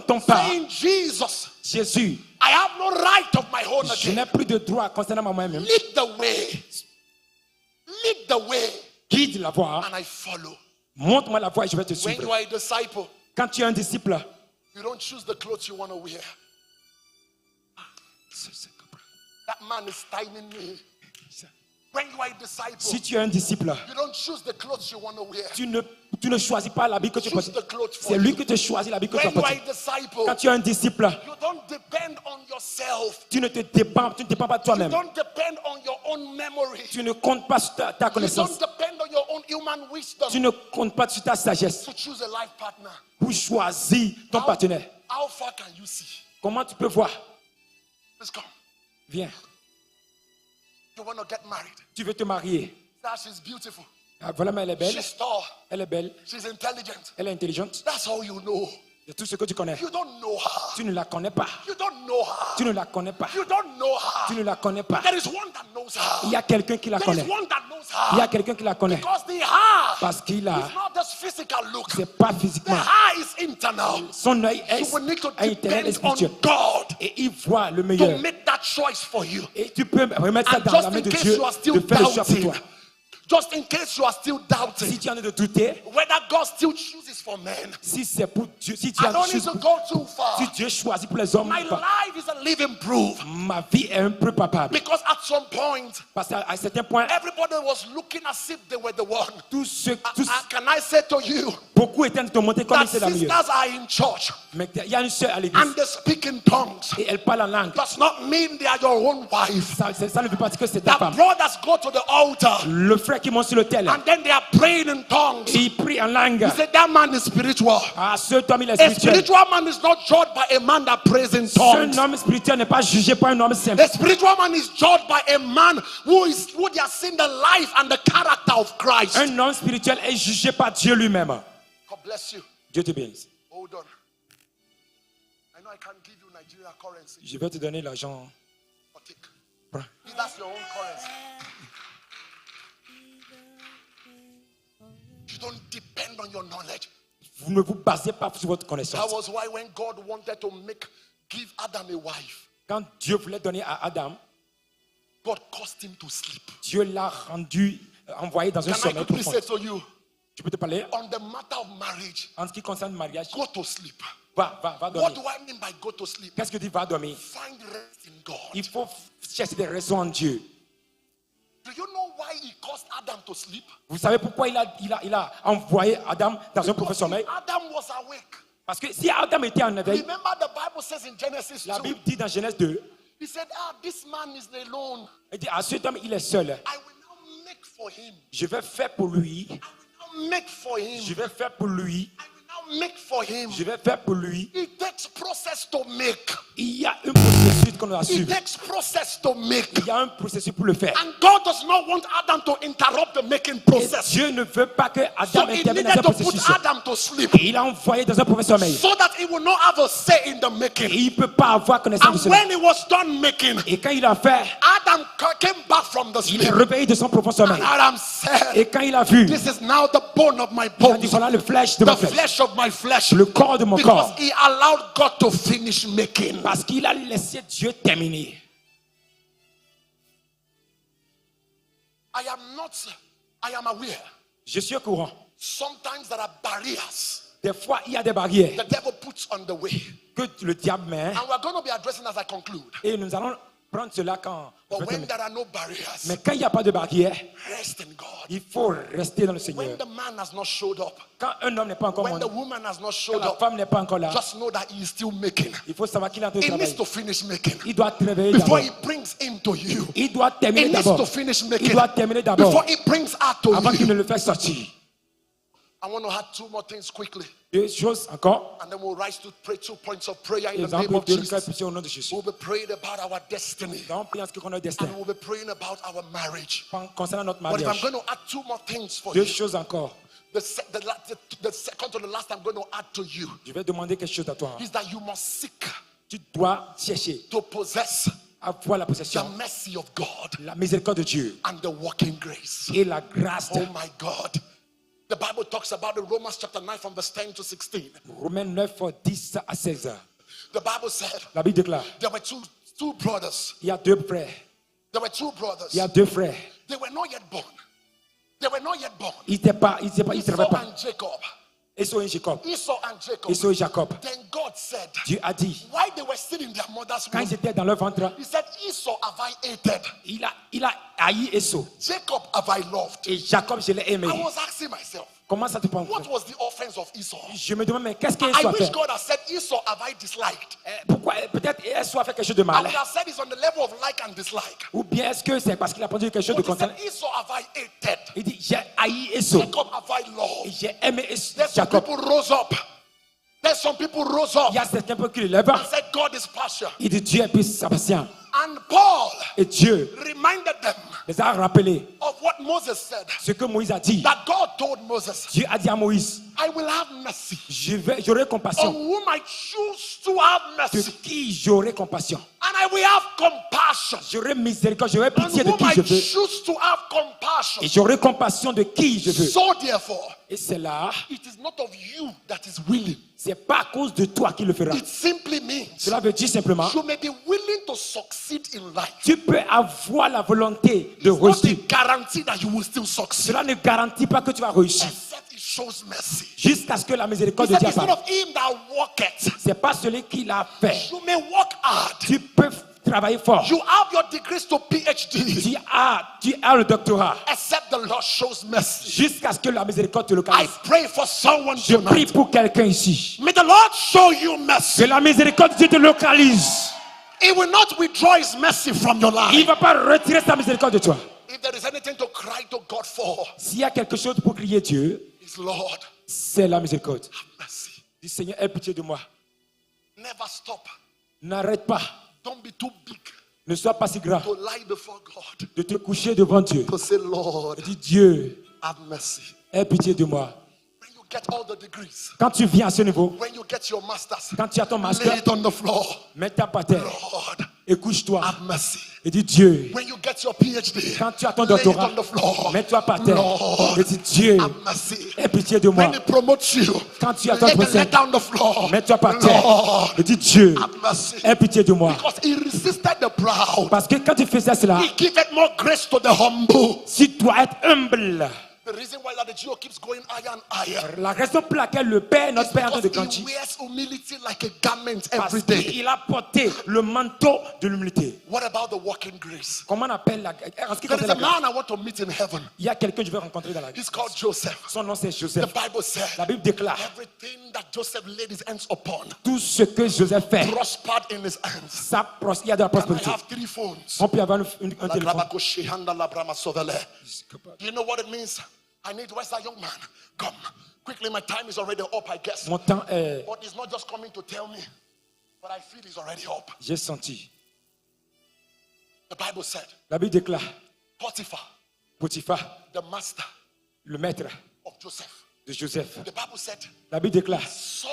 Ton pas, saying, Jesus, Jésus, I have no right of my own je again. n'ai plus de droit concernant moi-même. Lead the way. Lead the way. Guide la voie. And I follow. Montre-moi la voie et je vais te When suivre. you are a disciple, Quand tu es un disciple, you don't choose the clothes you want to wear. That man is timing me. When you are a disciple, si tu es un disciple, you don't choose the clothes you want to wear. tu ne choisis pas l'habit que tu Choose portes. the clothes for C'est lui you. qui te choisit l'habit que tu When you are portes. a disciple, Quand tu es un disciple, you don't depend on yourself. tu ne dépends pas de You toi-même. don't depend on your own memory. Tu ne comptes pas sur ta You don't connaissance. depend on your own human wisdom Tu ne comptes pas sur ta sagesse to choose a life partner. pour choisir ton partenaire. How far can you see? Comment tu peux voir? Let's come. Viens, You want to get married. tu veux te marier. That she's beautiful. Ah, voilà, mais elle est belle. She's tall. Elle est belle. She's intelligent. Elle est intelligente. That's all you know. C'est tout ce que tu connais. You don't know her. Tu ne la connais pas. You don't know her. Tu ne la connais pas. You don't know Tu her. ne la connais pas. There is one that knows Il her. y a quelqu'un qui la There is connaît. one that knows Il y a her. quelqu'un qui la connaît. Because the her Parce qu'il a, is not just physical look. c'est pas The physiquement. her is internal. Son œil est You will need to intérieur et depend on spirituel. God Et il voit le to meilleur. make that choice for you. Et tu peux remettre ça And dans la just main in de case Dieu, you are still de faire le choix pour doubting, toi. just in case you are still Si doubting tu en as de douter, whether God still chooses for men, si c'est pour Dieu, si tu I as don't need choisi to go too far. si Dieu choisit pour les hommes, My ou pas, life is a living proof. ma vie est un peu palpable. Because at some point, Parce qu'à un certain point, everybody was looking as if they were the one. tous, Can I say to you beaucoup étaient en train de monter comme that il c'est la meilleure. sisters are in church Mais il y a une sœur à l'église and they speak in tongues et elle parle en langue. does not mean they are your own wife. Ça ne veut pas dire que c'est ta That femme. brothers go to the altar Le frère qui monte sur l'autel, and then they are praying in tongues. il prie en langue. He said that man is spiritual. Ah, ce homme, il est A spirituel. spiritual man is not judged by a man that prays in Un tongues. homme spirituel n'est pas jugé par un homme simple. A spiritual man is judged by a man who they are seeing the life and the character of Christ. Un homme spirituel est jugé par Dieu lui-même. God bless you. Dieu te bénisse. Hold on. I know I can't give you Nigeria currency. Je vais te donner l'argent. But take. Prends. That's your own currency. You don't depend on your knowledge. Vous ne vous basez pas sur votre That connaissance. was why when God wanted to give Adam a wife, Quand Dieu voulait donner à Adam, God caused him to sleep. Dieu l'a rendu, envoyé dans un Can I sommeil quickly profond. say to you, Tu peux te parler on the matter of marriage, en ce qui concerne le mariage. go to sleep. Va What dormir. do I mean by go to sleep? Qu'est-ce que tu vas dormir? Find rest in God. Il faut chercher des raisons en Dieu. Do you know why he caused Adam to sleep? Vous savez pourquoi il a envoyé Adam dans un profond Because sommeil? if Adam was awake. Parce que si Adam était en éveil, Remember the Bible says in Genesis la 2, Bible dit dans Genèse 2, he said, this man is alone. elle dit, ah, cet homme, il est seul. I will now make for him. Je vais faire pour lui. I will now make for him. Je vais faire pour lui. I will now make for him. Je vais faire pour lui. It takes process to make. Il y a un processus qu'on doit It suivre. takes process to make. Il y a un processus pour le faire. And God does not want Adam to interrupt the making Et process. Dieu ne veut pas que So Adam he intervienne needed dans un to put processus. Adam to sleep Il a envoyé dans un profond sommeil. so that he will not have a say in the Et making. il ne peut pas avoir connaissance de And cela. when he was done making, Et quand il a fait, Adam came back from the il est sleep. réveillé de son profond sommeil. And Adam said, Et quand il a vu, this is now the bone of my il a dit bones, voilà le flèche de ma the flèche, flesh of my flesh. le corps de mon Because corps. he allowed God to finish making. Parce qu'il a laissé Dieu terminer. I am aware. Je suis au courant. Sometimes there are barriers Des fois, il y a des barrières the devil puts on the way. que le diable met. And we're going to be addressing as I conclude. Et nous allons prendre cela quand. But when there are no barriers, Mais quand il n'y a pas de barrière, rest in God. il faut rester dans le When Seigneur. the man has not showed up, Quand un homme n'est pas encore when monté, the woman has not quand showed la up, femme n'est pas encore là, just know that he is still making. il faut savoir qu'il est en train de He needs travailler. to finish making. Il doit te réveiller Before d'abord. he brings him to you, Il doit he terminer needs d'abord. to finish Il making. doit terminer Before d'abord he brings her to avant qu'il ne you. le fasse sortir. I want to add two more things quickly, Deux choses encore. and then we'll rise to pray 2 points of prayer in Nous the allons name of prier de Jesus. au nom de Jésus. We'll be praying about our destiny, Nous allons prier en ce qui concerne notre destin. and we'll be praying about our marriage. Concernant notre But if I'm mariage. going to add two more things for Deux you, choses encore. the second to the last I'm going to add to you Je vais demander quelque chose à toi. is that you must seek Tu dois chercher, to possess avoir la the possession, mercy of God la miséricorde de Dieu and the working grace. et la grâce. Oh my God. The Bible talks about in Romans chapter 9 from verse 10 to 16. Romains 9, 10 à 16. The Bible said La Bible déclare, there were two brothers. il y a deux frères. There were two brothers. Il y a deux frères. They were not yet born. They were not yet born. Ils ne travaillaient Esau pas. and Jacob. Esau et Jacob. Esau and Jacob. Esau et Jacob. Then God said, Dieu a dit, while they were still in their mother's quand womb, ils étaient dans leur ventre, He said, Esau have I hated, il a haï Esau. Jacob have I loved. Et Jacob, je l'ai aimé. I was asking myself, Comment ça te prend? what was the offense of Esau? Je me demande, mais qu'est-ce I qu'Esau a wish fait? God had said, Esau have I disliked. Pourquoi? Peut-être Esau a fait quelque chose de I mal. would have said it's on the level of like and dislike. Ou bien est-ce que c'est parce qu'il a produit quelque chose de But he said, contraire? Esau have I hated, Il dit, j'ai haï Esau. Jacob have I Et loved. j'ai aimé Then some Jacob. people rose up. Then some people rose up Il y a certains peuples qui le lèvent. and said, God is partial. Il dit, Dieu est plus patient. And Paul Et Dieu reminded them les a rappelés of what Moses said. ce que Moïse a dit. That God told Moses, Dieu a dit à Moïse, I will have mercy j'aurai on compassion. whom I choose to have De mercy. qui j'aurai compassion. And I will have compassion J'aurai miséricorde, j'aurai on pitié de whom qui I je veux. choose to have compassion. Et j'aurai compassion de qui je veux. So therefore, Et c'est là, it is not of you that is willing. c'est pas à cause de toi qu'il le fera. It simply means Cela veut dire simplement, you may be willing to succeed in life. tu peux avoir la volonté de It's not réussir. a guarantee that you will still succeed. Cela ne garantit pas que tu vas réussir. Except it shows mercy. Jusqu'à ce que la He miséricorde de said Dieu it's not apparaisse. of him that walketh. C'est pas celui qui l'a fait. You may work hard. Tu peux travailler fort. You have your degrees to PhD. Tu as le doctorat. Except the Lord shows mercy. Jusqu'à ce que la miséricorde te I localise. pray for someone Je prie tonight. pour quelqu'un ici. May the Lord show you mercy. Que la miséricorde de Dieu te localise. He will not withdraw his mercy from your Il ne life. va pas retirer sa miséricorde de toi. If there is anything to cry to God for, S'il y a quelque chose pour crier Dieu, it's Lord, c'est la miséricorde. have mercy. Dis Seigneur, aie pitié de moi. Never stop. N'arrête pas. Don't be too big Ne sois pas si grand to lie before God. de te coucher devant Dieu. To say, Lord, Dis Dieu, have mercy. aie pitié de moi. When you get all the degrees, Quand tu viens à ce niveau, when you get your masters, quand tu as ton lay master, it on the floor. mets ta par terre Lord, et couche-toi. have mercy. Et dis Dieu, When you get your PhD, quand tu as ton lay it doctorat, on the floor. mets-toi par terre Lord, et dis Dieu, have mercy. aie pitié de moi. When he promotes you, Quand tu as ton lay the procès, letter on the floor. mets-toi par terre Lord, et dis Dieu, have mercy. aie pitié de moi. Because he resisted the proud. Parce que quand tu faisais cela, He giveth more grace to the humble. si tu dois être humble, The reason why that the Geo keeps going higher and higher la raison pour laquelle le Père, notre is Père est en train de because grandir, he wears humility like a garment parce every day. qu'il a porté le manteau de l'humilité. What about the walking grace? Comment on appelle la en ce qui There is concerne a la grâce? man I want to meet in heaven. Il y a quelqu'un que je vais rencontrer dans la vie. He's called Joseph. Son nom c'est The Joseph. Bible said La Bible déclare everything that Joseph laid his hands upon tout ce que Joseph fait, prospered in his hands. il y a de la And I prospérité. have 3 phones. On peut avoir un téléphone. Do you know what it means? I need, where's that young man? Come. Quickly, my time is already up, I guess. Mon temps est, But he's not just coming to tell me, but I feel he's already up. j'ai senti. The Bible said, La Bible déclare, Potiphar, Potiphar, the master le maître of Joseph. de Joseph. The Bible said, La Bible déclare, saw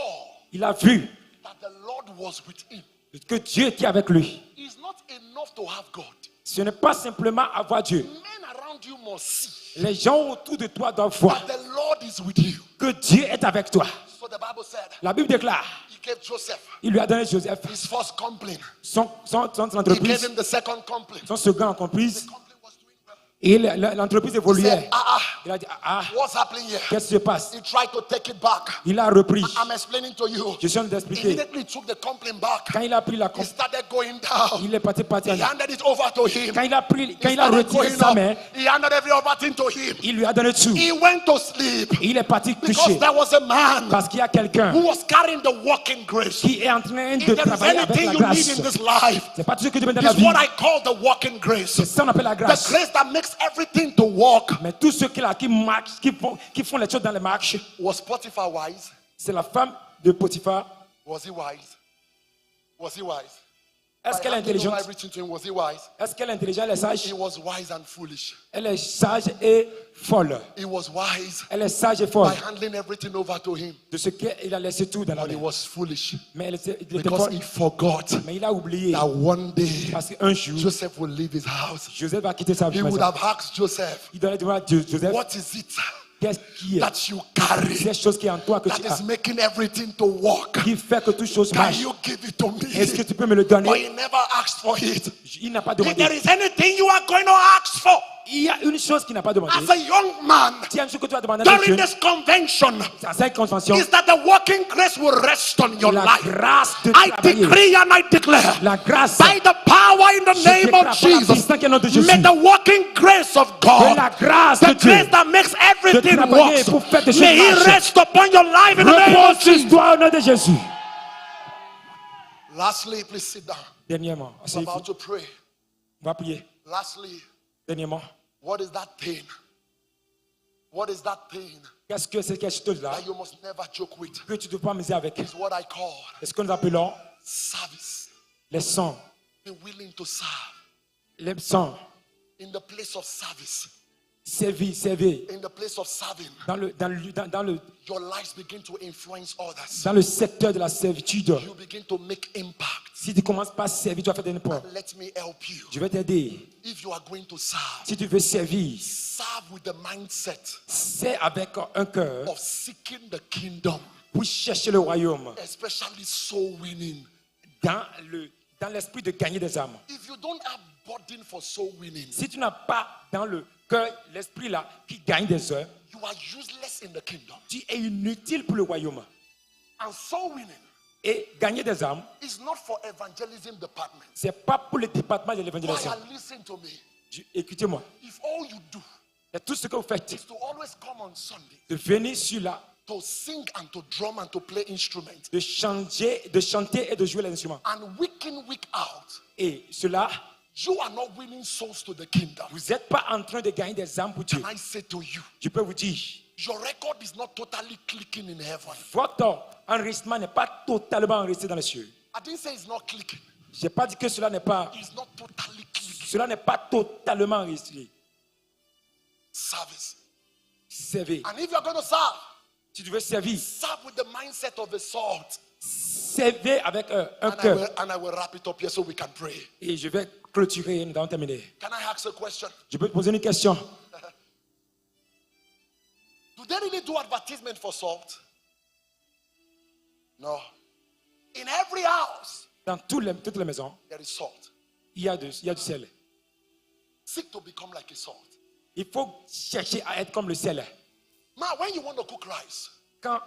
il a vu that the Lord was with him. que Dieu était avec lui. It's not enough to have God. Ce n'est pas simplement avoir Dieu. Men around you must see Les gens autour de toi doivent voir that the Lord is with you. que Dieu est avec toi. So the Bible said, La Bible déclare, he gave Joseph il lui a donné Joseph his first complaint. son He gave entreprise, him the second complaint. son second entreprise. The complaint was doing well. Et l'entreprise He évoluait. said, Il a dit, ah, what's happening here? qu'est-ce qui se passe? He tried to take it back. Il a repris. I'm explaining to you. Je suis en train d'expliquer. Immediately he took the complaint back. Quand il a pris la He compte, started going down. il est parti He handed it over to him. Quand il a pris, quand He il a started retiré going sa up. main, He handed every other thing to him. il lui a donné tout. He went to sleep Il est parti because coucher. there was a man Parce qu'il y a quelqu'un who was carrying the walking grace. qui est en train If de there is travailler avec anything la you need grâce. in this life, C'est pas tout ce que tu veux dans la it's vie. what I call the walking grace. C'est ça qu'on appelle la The grâce. grace that makes everything to walk. Mais tous ceux qui marchent, qui font les choses dans les marches, Was Potiphar wise? c'est la femme de Potiphar. Was he wise? Was he wise? Est-ce qu'elle est By handing over intelligente? everything to him, was he wise? Est-ce qu'elle est intelligente? Elle est sage? He was wise and foolish. Elle est sage et folle. He was wise Elle est sage et folle. by handing everything over to him. De ce qu'il a laissé tout dans la But he main. was foolish Mais il était because folle. he forgot Mais il a oublié. that one day Parce qu'un jour, Joseph will leave his house. Joseph va quitter sa He would maison. have asked Joseph, Il doit demander à Joseph, what is it qu'est-ce qui est that you carry ces choses qui est en toi que that tu is as, making everything to work? qui fait que toutes choses Can marchent? you give it to me? Est-ce que tu peux me le But donner? he never asked for it. Il n'a pas If there demandé. is anything you are going to ask for Il y a une chose qu'il n'a pas demandé. as a young man Il y a une chose que tu vas demander à during Dieu. this convention, Dans cette convention, is that the working grace will rest on your la life. grâce de I travailler. decree and I declare, La grâce. by the power in the Je name déclare of par la Jesus, puissance du nom de Jésus. may the working grace of Que God, la grâce the de Dieu grace that makes everything travailler work, pour faire des choses may He marcher. rest upon your life in the name of repose sur Jesus. toi au nom de Jésus. Lastly, please sit down. Dernièrement, I'm asseyez-vous. about to pray. On va prier. Lastly, Dernièrement, what is that thing? What is that thing qu'est-ce que c'est quelque chose-là that you must never joke with? que tu ne dois pas miser avec? Is what I call C'est ce que nous appelons service. les sons. Be willing to serve Les sons. in the place of service. Servir, servir. In the place of serving, Dans your lives begin to influence others. le secteur de la servitude. You begin to make impact. Si tu commences par servir, tu vas faire des n'importe. And let me help you. Je vais t'aider. If you are going to serve, Si tu veux servir, serve with the mindset c'est avec un cœur of seeking the kingdom, pour chercher le royaume. especially soul winning. Dans l'esprit de gagner des âmes. If you don't have burden for soul winning, Si tu n'as pas dans le cœur l'esprit là qui gagne des œuvres, you are useless in the kingdom. tu es inutile pour le royaume. And soul winning Et gagner des âmes, is not for evangelism department. c'est pas pour le département de Why l'évangélisation. listen to me. Écoutez-moi, If all you do et tout ce que vous faites, is to always come on Sunday de venir sur là, to sing and to drum and to play instruments, de chanter et de jouer les instruments. and week in, week out, Et cela, you are not winning souls to the kingdom. vous n'êtes pas en train de gagner des âmes pour Dieu. Can I say to you, Je peux vous dire, your record is not totally clicking in heaven. votre enregistrement n'est pas totalement enregistré dans les cieux. I didn't say it's not clicking. Je n'ai pas dit que cela n'est pas, It's not totally clicking. cela n'est pas totalement enregistré. Service. Servir. And if you're going to serve, Si tu veux servir, serve with the mindset of the salt. servez avec un And cœur. I will wrap it up here so we can pray. Et je vais clôturer, nous allons terminer. Can I ask a question? Je peux te poser une question. Do they really do advertisement for salt? No. In every house, Dans toutes les maisons, there is salt. il y a du sel. Seek to become like a salt. Il faut chercher à être comme le sel. Now, when you want to cook rice, Quand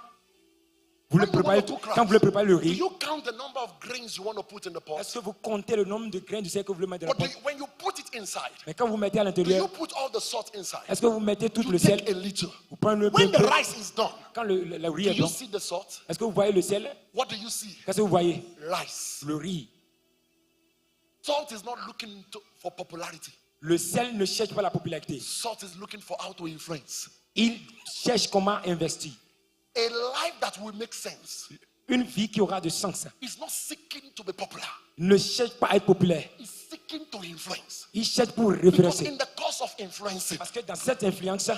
vous le when you want préparez, to cook quand vous le rice, préparez le do riz, you count the number of grains you want to put in the est-ce pot? que vous comptez le nombre de grains de sel que vous voulez mettre dans Or la do poêle? when you put it inside, Mais quand vous mettez à do you l'intérieur, put all the salt inside? est-ce que vous mettez tout You le sel? take a little. Vous prenez le When the peu. rice is done, Quand le riz do est you bon, see the salt? est-ce que vous voyez le sel? What do you see? Qu'est-ce que vous voyez? Rice. Le riz. Salt is not looking for popularity. Le sel ne cherche pas la popularité. Salt is looking for how to influence. Il cherche comment investir. A life that will make sense Une vie qui aura de sens. is not seeking to be popular. Ne cherche pas à être populaire. It's seeking to influence. Il cherche pour Because référencer. in the course of influencing, Parce que dans cette influence,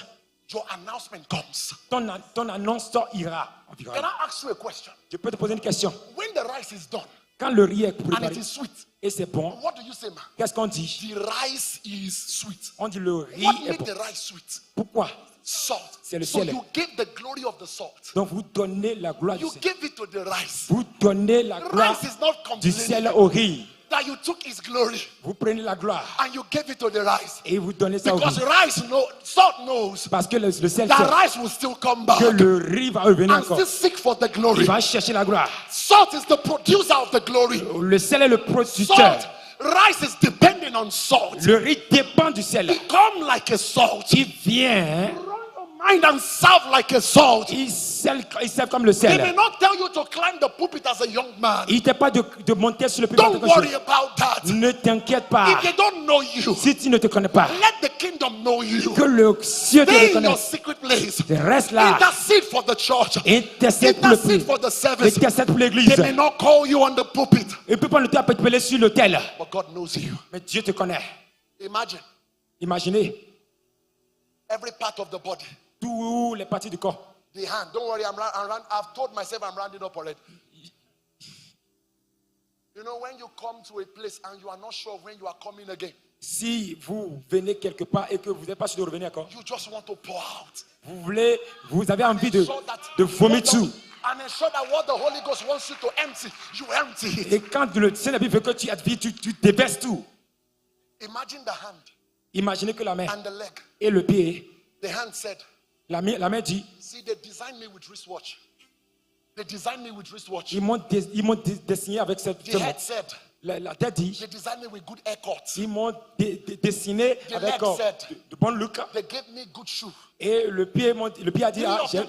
your announcement comes. ton annonce ira. Can I ask you a question? Je peux te poser une question. When the rice is done Quand le riz est and préparé it is sweet, et c'est bon, what do you say, man? qu'est-ce qu'on dit? The rice is sweet. On dit le riz What est makes bon. the rice sweet? Pourquoi? Salt. C'est le So ciel. you give the glory of the salt. Donc vous donnez la gloire du You sel. give it to the rice. Vous donnez la gloire Rice is not du ciel complaining. au riz. The that you took his glory Vous prenez la gloire and you gave it to the rice. et vous donnez ça au Because riz. salt knows Parce que le sel sait that rice will still come back que le riz va revenir and encore. still seek for the glory. Il va chercher la gloire. Salt is the producer of the glory. Le sel est le producteur. Salt, rice is depending on salt. Le riz dépend du sel. Become like a salt. Il vient, Mind and serve like a salt. il sert comme le They may sel. not tell you to climb the pulpit as a young man. Il ne t'est pas de monter sur le pulpit. Don't worry about that. Ne t'inquiète pas. If they don't know you, Si tu ne te connais pas, let the kingdom know you. que le ciel te Stay in your reconnaisse. secret place. Reste là. Intercede for the church. Intercède pour le Intercede peuple. for the service. Intercède pour They l'église. may not call you on the pulpit, Il peut pas le temps t'appeler sur l'autel. but God knows you. Mais Dieu te connaît. Imagine Imaginez every part of the body. toutes les parties du corps. The hand. Don't worry, I've told myself I'm rounding up already. You know, when you come to a place and you are not sure when you are coming again, Si vous venez quelque part et que vous n'êtes pas sûr de revenir encore, you just want to pour out. vous avez envie de Ensure that vomir tout. and ensure that what the Holy Ghost wants you to empty, you empty it. Et quand le Saint-Esprit veut que tu advies, tu déverses tout. Imagine the hand Imaginez que la main and the leg. et le pied, The hand said, la main dit, see, they designed me with wristwatch. They designed me with wristwatch. ils m'ont dessiné avec cette The head said, la tête dit, they designed me with good haircuts. ils m'ont dessiné The avec leg said, de bons looks. they gave me good shoe. Et le pied a dit, ah, j'ai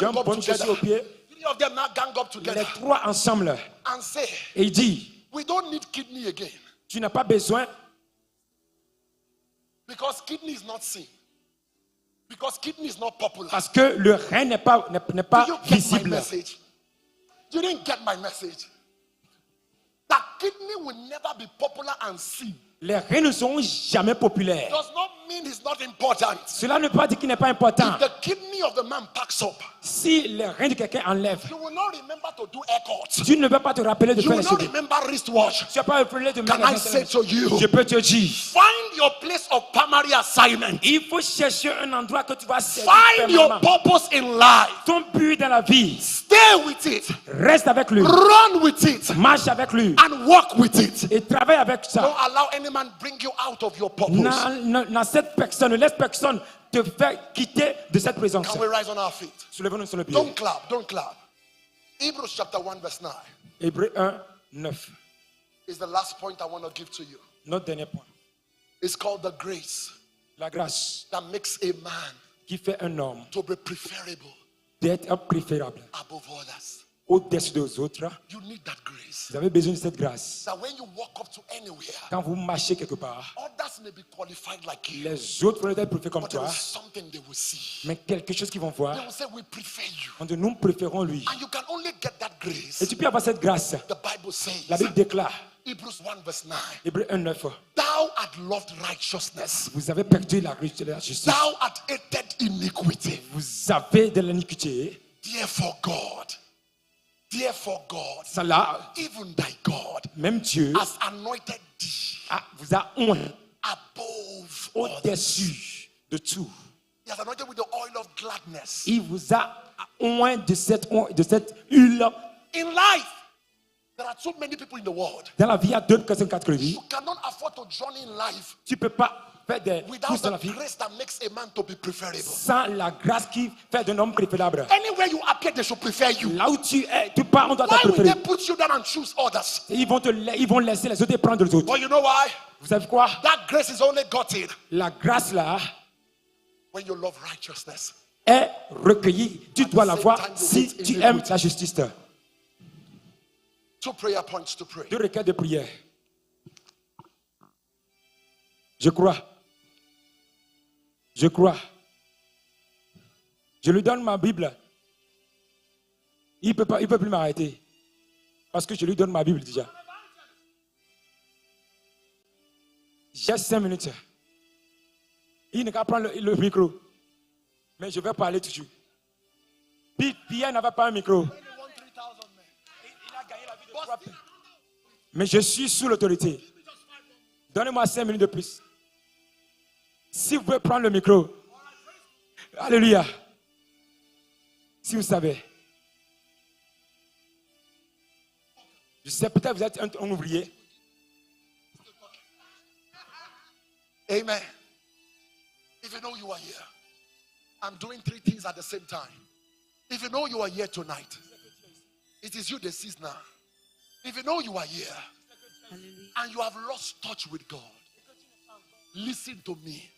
un bon chaussure au pied. Three of them now gang up Les together trois ensemble. and say, Et il dit, we don't need kidney again tu n'as pas besoin, because kidney is not seen. Because kidney is not popular. parce que le rein n'est pas Do you get my visible. message? You didn't get my message. That kidney will never be popular and seen. Les reins ne seront jamais populaires. Does not mean it's not important. Cela ne veut pas dire qu'il n'est pas important. If the kidney of the man packs up, Si les reins de quelqu'un enlèvent, you will not remember to do haircuts. tu ne vas pas te rappeler de You faire will les not cheveux. remember wristwatch. Tu n'as pas rappelé de Can I say to you, Je peux te dire, find your place of primary assignment. il faut chercher un endroit que tu vas servir Find your permanemment. purpose in life. Ton but dans la vie, Stay with it. reste avec lui, Run with it. marche avec lui And walk with it. et travaille avec Don't ça. allow any man bring you out of your purpose. Dans cette personne, ne laisse personne te faire quitter de cette présence. Can we rise on our feet? Soulevons-nous sur le pied. Don't clap. Don't clap. Hebrews chapter 1 verse 9 Hébreux 1, 9. is the last point I want to give to you. Notre dernier point. It's called the grace La grâce that makes a man qui fait un homme to be preferable d'être préférable above others. au-dessus des autres. You need that grace. Vous avez besoin de cette grâce. That when you walk up to anywhere, Quand vous marchez quelque part, others may be qualified like you, les autres vont être préférés comme but there toi, is something they will see. mais quelque chose qu'ils vont They voir, will say, we prefer you. on dit nous préférons lui. And you can only get that grace. Et tu peux avoir cette grâce. The Bible says, La Bible déclare, Hebrews 1 verse 9, Hébreux 1, 9, thou hast loved righteousness, vous avez perdu la justice. thou hast hated iniquity. Vous avez de l'iniquité. Therefore God, Cela, even thy God, même Dieu has anointed thee vous a oint above others. au-dessus de tout. He has anointed with the oil of gladness. Il vous a oint de cette huile. In life, there are so many people in the world. Dans la vie, il y a d'autres personnes catégories. You cannot afford to journey in life Tu ne peux pas faire des without courses dans la the vie grace that makes a man to be preferable. sans la grâce qui fait d'un homme préférable. Anywhere you appear, they should prefer you. Là où tu es, tu pars, on doit te Why will préférer. they put you down and choose others? Ils vont laisser les autres et prendre les autres. Well, you know why? Vous savez quoi? That grace is only gotten La grâce là when you love righteousness. est recueillie. Tu dois l'avoir si tu aimes la justice. 2 prayer points to pray. 2 requêtes de prière. Je crois. Je crois. Je lui donne ma Bible. Il peut plus m'arrêter. Parce que je lui donne ma Bible déjà. J'ai 5 minutes. Il n'a qu'à prendre le micro. Mais je vais parler toujours. Pierre n'avait pas un micro. Il a gagné la vie de 3 personnes. Mais je suis sous l'autorité. Donnez-moi 5 minutes de plus. Si vous pouvez prendre le micro. Alléluia. Si vous savez. Je sais, peut-être vous êtes un ouvrier. Amen. If you know you are here, I'm doing 3 things at the same time. If you know you are here tonight, it is you that sees now. If you know you are here and you have lost touch with God, listen to me.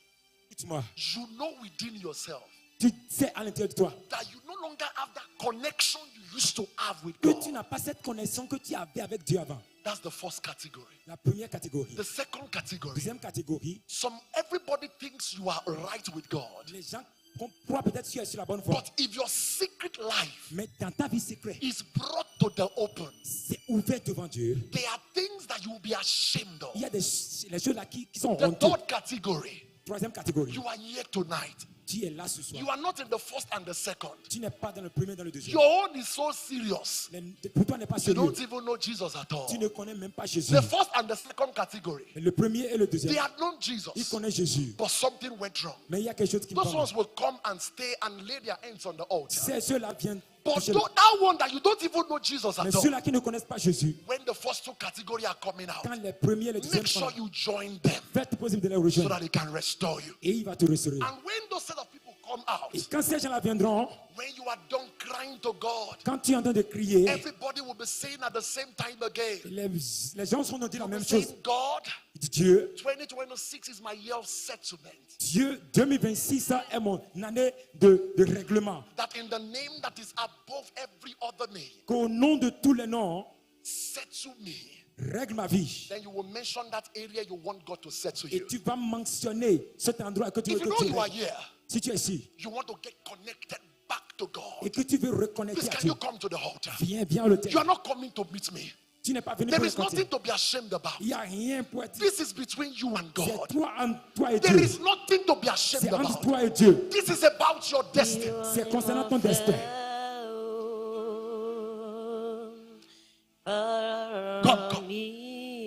You know within yourself Tu sais à l'intérieur de toi that you no longer have that connection you used to have with que God. tu n'as pas cette connexion que tu avais avec Dieu avant. That's the first category. La première catégorie. The second category. Deuxième catégorie, Everybody thinks you are right with God. les gens croient peut-être que tu es sur la bonne voie. But if your secret life Mais dans ta vie secrète, is brought to the open, c'est ouvert devant Dieu. there are things that you will be ashamed of. Il y a les choses là qui sont The honteuses. third category, Troisième catégorie, you are here tonight. tu es là ce soir. You are not in the first and the second. Tu n'es pas dans le premier, dans le deuxième. Your own is so serious. Pour toi, n'est pas You sérieux. don't even know Jesus at all. Tu ne connais même pas Jésus. The first and the second category, Mais le premier et le they deuxième, had known Jesus, ils connaissent Jésus. but something went wrong. Mais il y a quelque chose qui me Those parle. ones will come and stay and lay their hands on the altar. Ceux-là viennent. But toucher that one that you don't even know Jesus Mais at all, ceux-là qui ne connaissent pas Jésus, when the first two categories are coming out, quand les premiers et les deuxièmes make sont sure là, you join them faites possible de les so rejoindre. that he can restore you. Et il va te restaurer. And when those set of people come out, Et quand ces gens-là viendront, when you are done crying to God, quand tu es en train de crier, everybody will be saying at the same time again, les gens sont en train de dire la même saying, chose. God, Dieu, 2026 is my year of settlement. Dieu, 2026 est mon année de règlement. That in the name that is above every other name, Qu'au nom de tous les noms, settle me. règle ma vie. Then you will mention that area you want God to settle Et you. tu vas mentionner cet endroit que tu veux If you que know tu you are règles. here, Si tu es ici you want to get connected back to et God, que tu veux please reconnecter à can Dieu, you come to the altar? viens le You terre. are not coming to meet me. Tu n'es pas venu There pour is nothing rencontrer. to be ashamed about. Il n'y a rien pour être. This is between you and C'est God. toi et There Dieu. is nothing to be ashamed C'est entre about. toi et Dieu. This is about your destiny. C'est concernant ton destin. Come.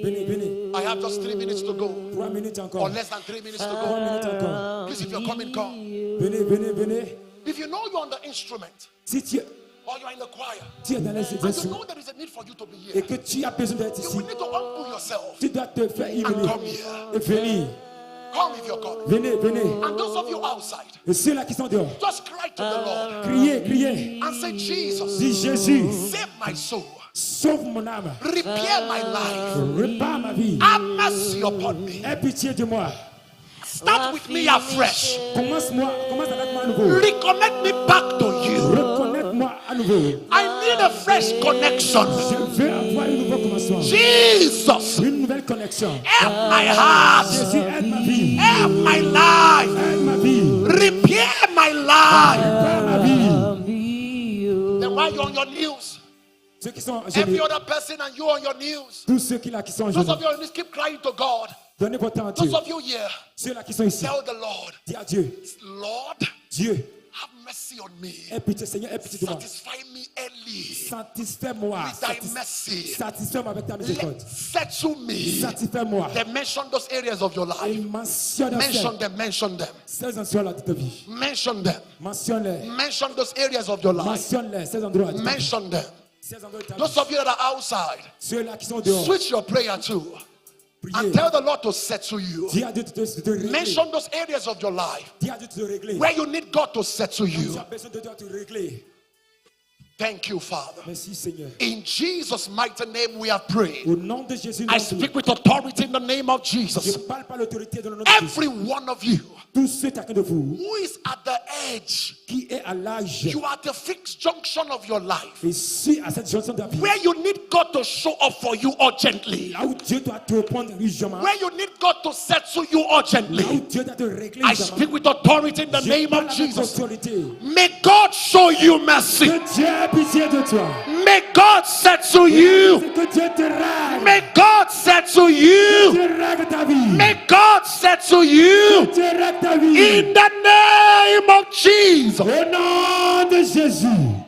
Venez. I have just 3 minutes to go. 3 minutes Or encore. less than 3 minutes to 3 go. minutes encore. Please, if you're coming, come. Venez. If you know you're on the instrument Si tu or you're in the choir, es dans les and you instruments know there is a need for you to be et here, que tu as besoin d'être you ici, will need to humble yourself. tu dois te faire y And venir. come here. Et venir. Come if you're coming. Venez. And those of you outside, Et ceux-là qui sont dehors, just cry to the Lord criez. and say, Jesus, Dis Jésus, save my soul, sauve mon âme, repair my life, répare ma vie, have mercy upon me. aie pitié de moi. Start with me afresh. Commence avec moi à nouveau. Reconnect me back to you. Reconnecte-moi à nouveau. I need a fresh connection. Je veux avoir un nouveau commencement. Jesus, Une nouvelle connexion. help my heart, Jésus, aide ma vie. help my life, Aide ma vie. repair my life. Répare ma vie. Then while you're on your knees, Ceux qui sont every gênés, other person and you on your knees, tous ceux qui sont those gênés, of you on your knees, keep crying to God. donnez votre temps à Dieu. Those of you here, Ceux-là qui sont ici, tell the Lord, dis à Dieu, Lord, Dieu, have mercy on me. aie pitié, Seigneur, aie pitié de moi. Satisfy me early Satisfais-moi. with thy mercy. Satisfais-moi avec ta miséricorde. Settle me. Satisfais-moi. Then mention those areas of your Et life. mentionne Mention them. ces endroits-là de ta vie. Mention them. Mentionne-les. Mention those areas of your life. Mentionne-les, ces endroits de ta vie. Mention them. Ces endroits de ta Those vie. of you that are outside, Ceux-là qui sont dehors, switch your prayer too. priez. And tell the Lord to settle you. Dis à Dieu de te régler. Mention those areas of your life Dis à Dieu de te régler. where you need God to settle Tu you. as besoin de toi te régler. Thank you, Father. Merci, Seigneur. In Jesus' mighty name we have prayed. Au nom de Jésus, I speak with authority in the name of je Jesus. parle par l'autorité de nom de Jésus. Every one of you Tous ceux chacun de vous who is at the edge, qui est à l'âge you are at the fixed junction of your life et suis à cette jonction de la vie, where you need God to show up for you urgently, là où Dieu doit te répondre urgemment, where you need God to settle you là où urgently. Dieu doit te régler I urgemment. speak with authority in the Je name parle of avec Jesus. autorité. May God show you mercy. Que Dieu ait pitié de toi. May God settle you. Que Dieu te règle. May God settle you. Dieu règle ta vie. May God settle you. Dieu règle ta vie. In the name of Jesus. Au nom de Jésus.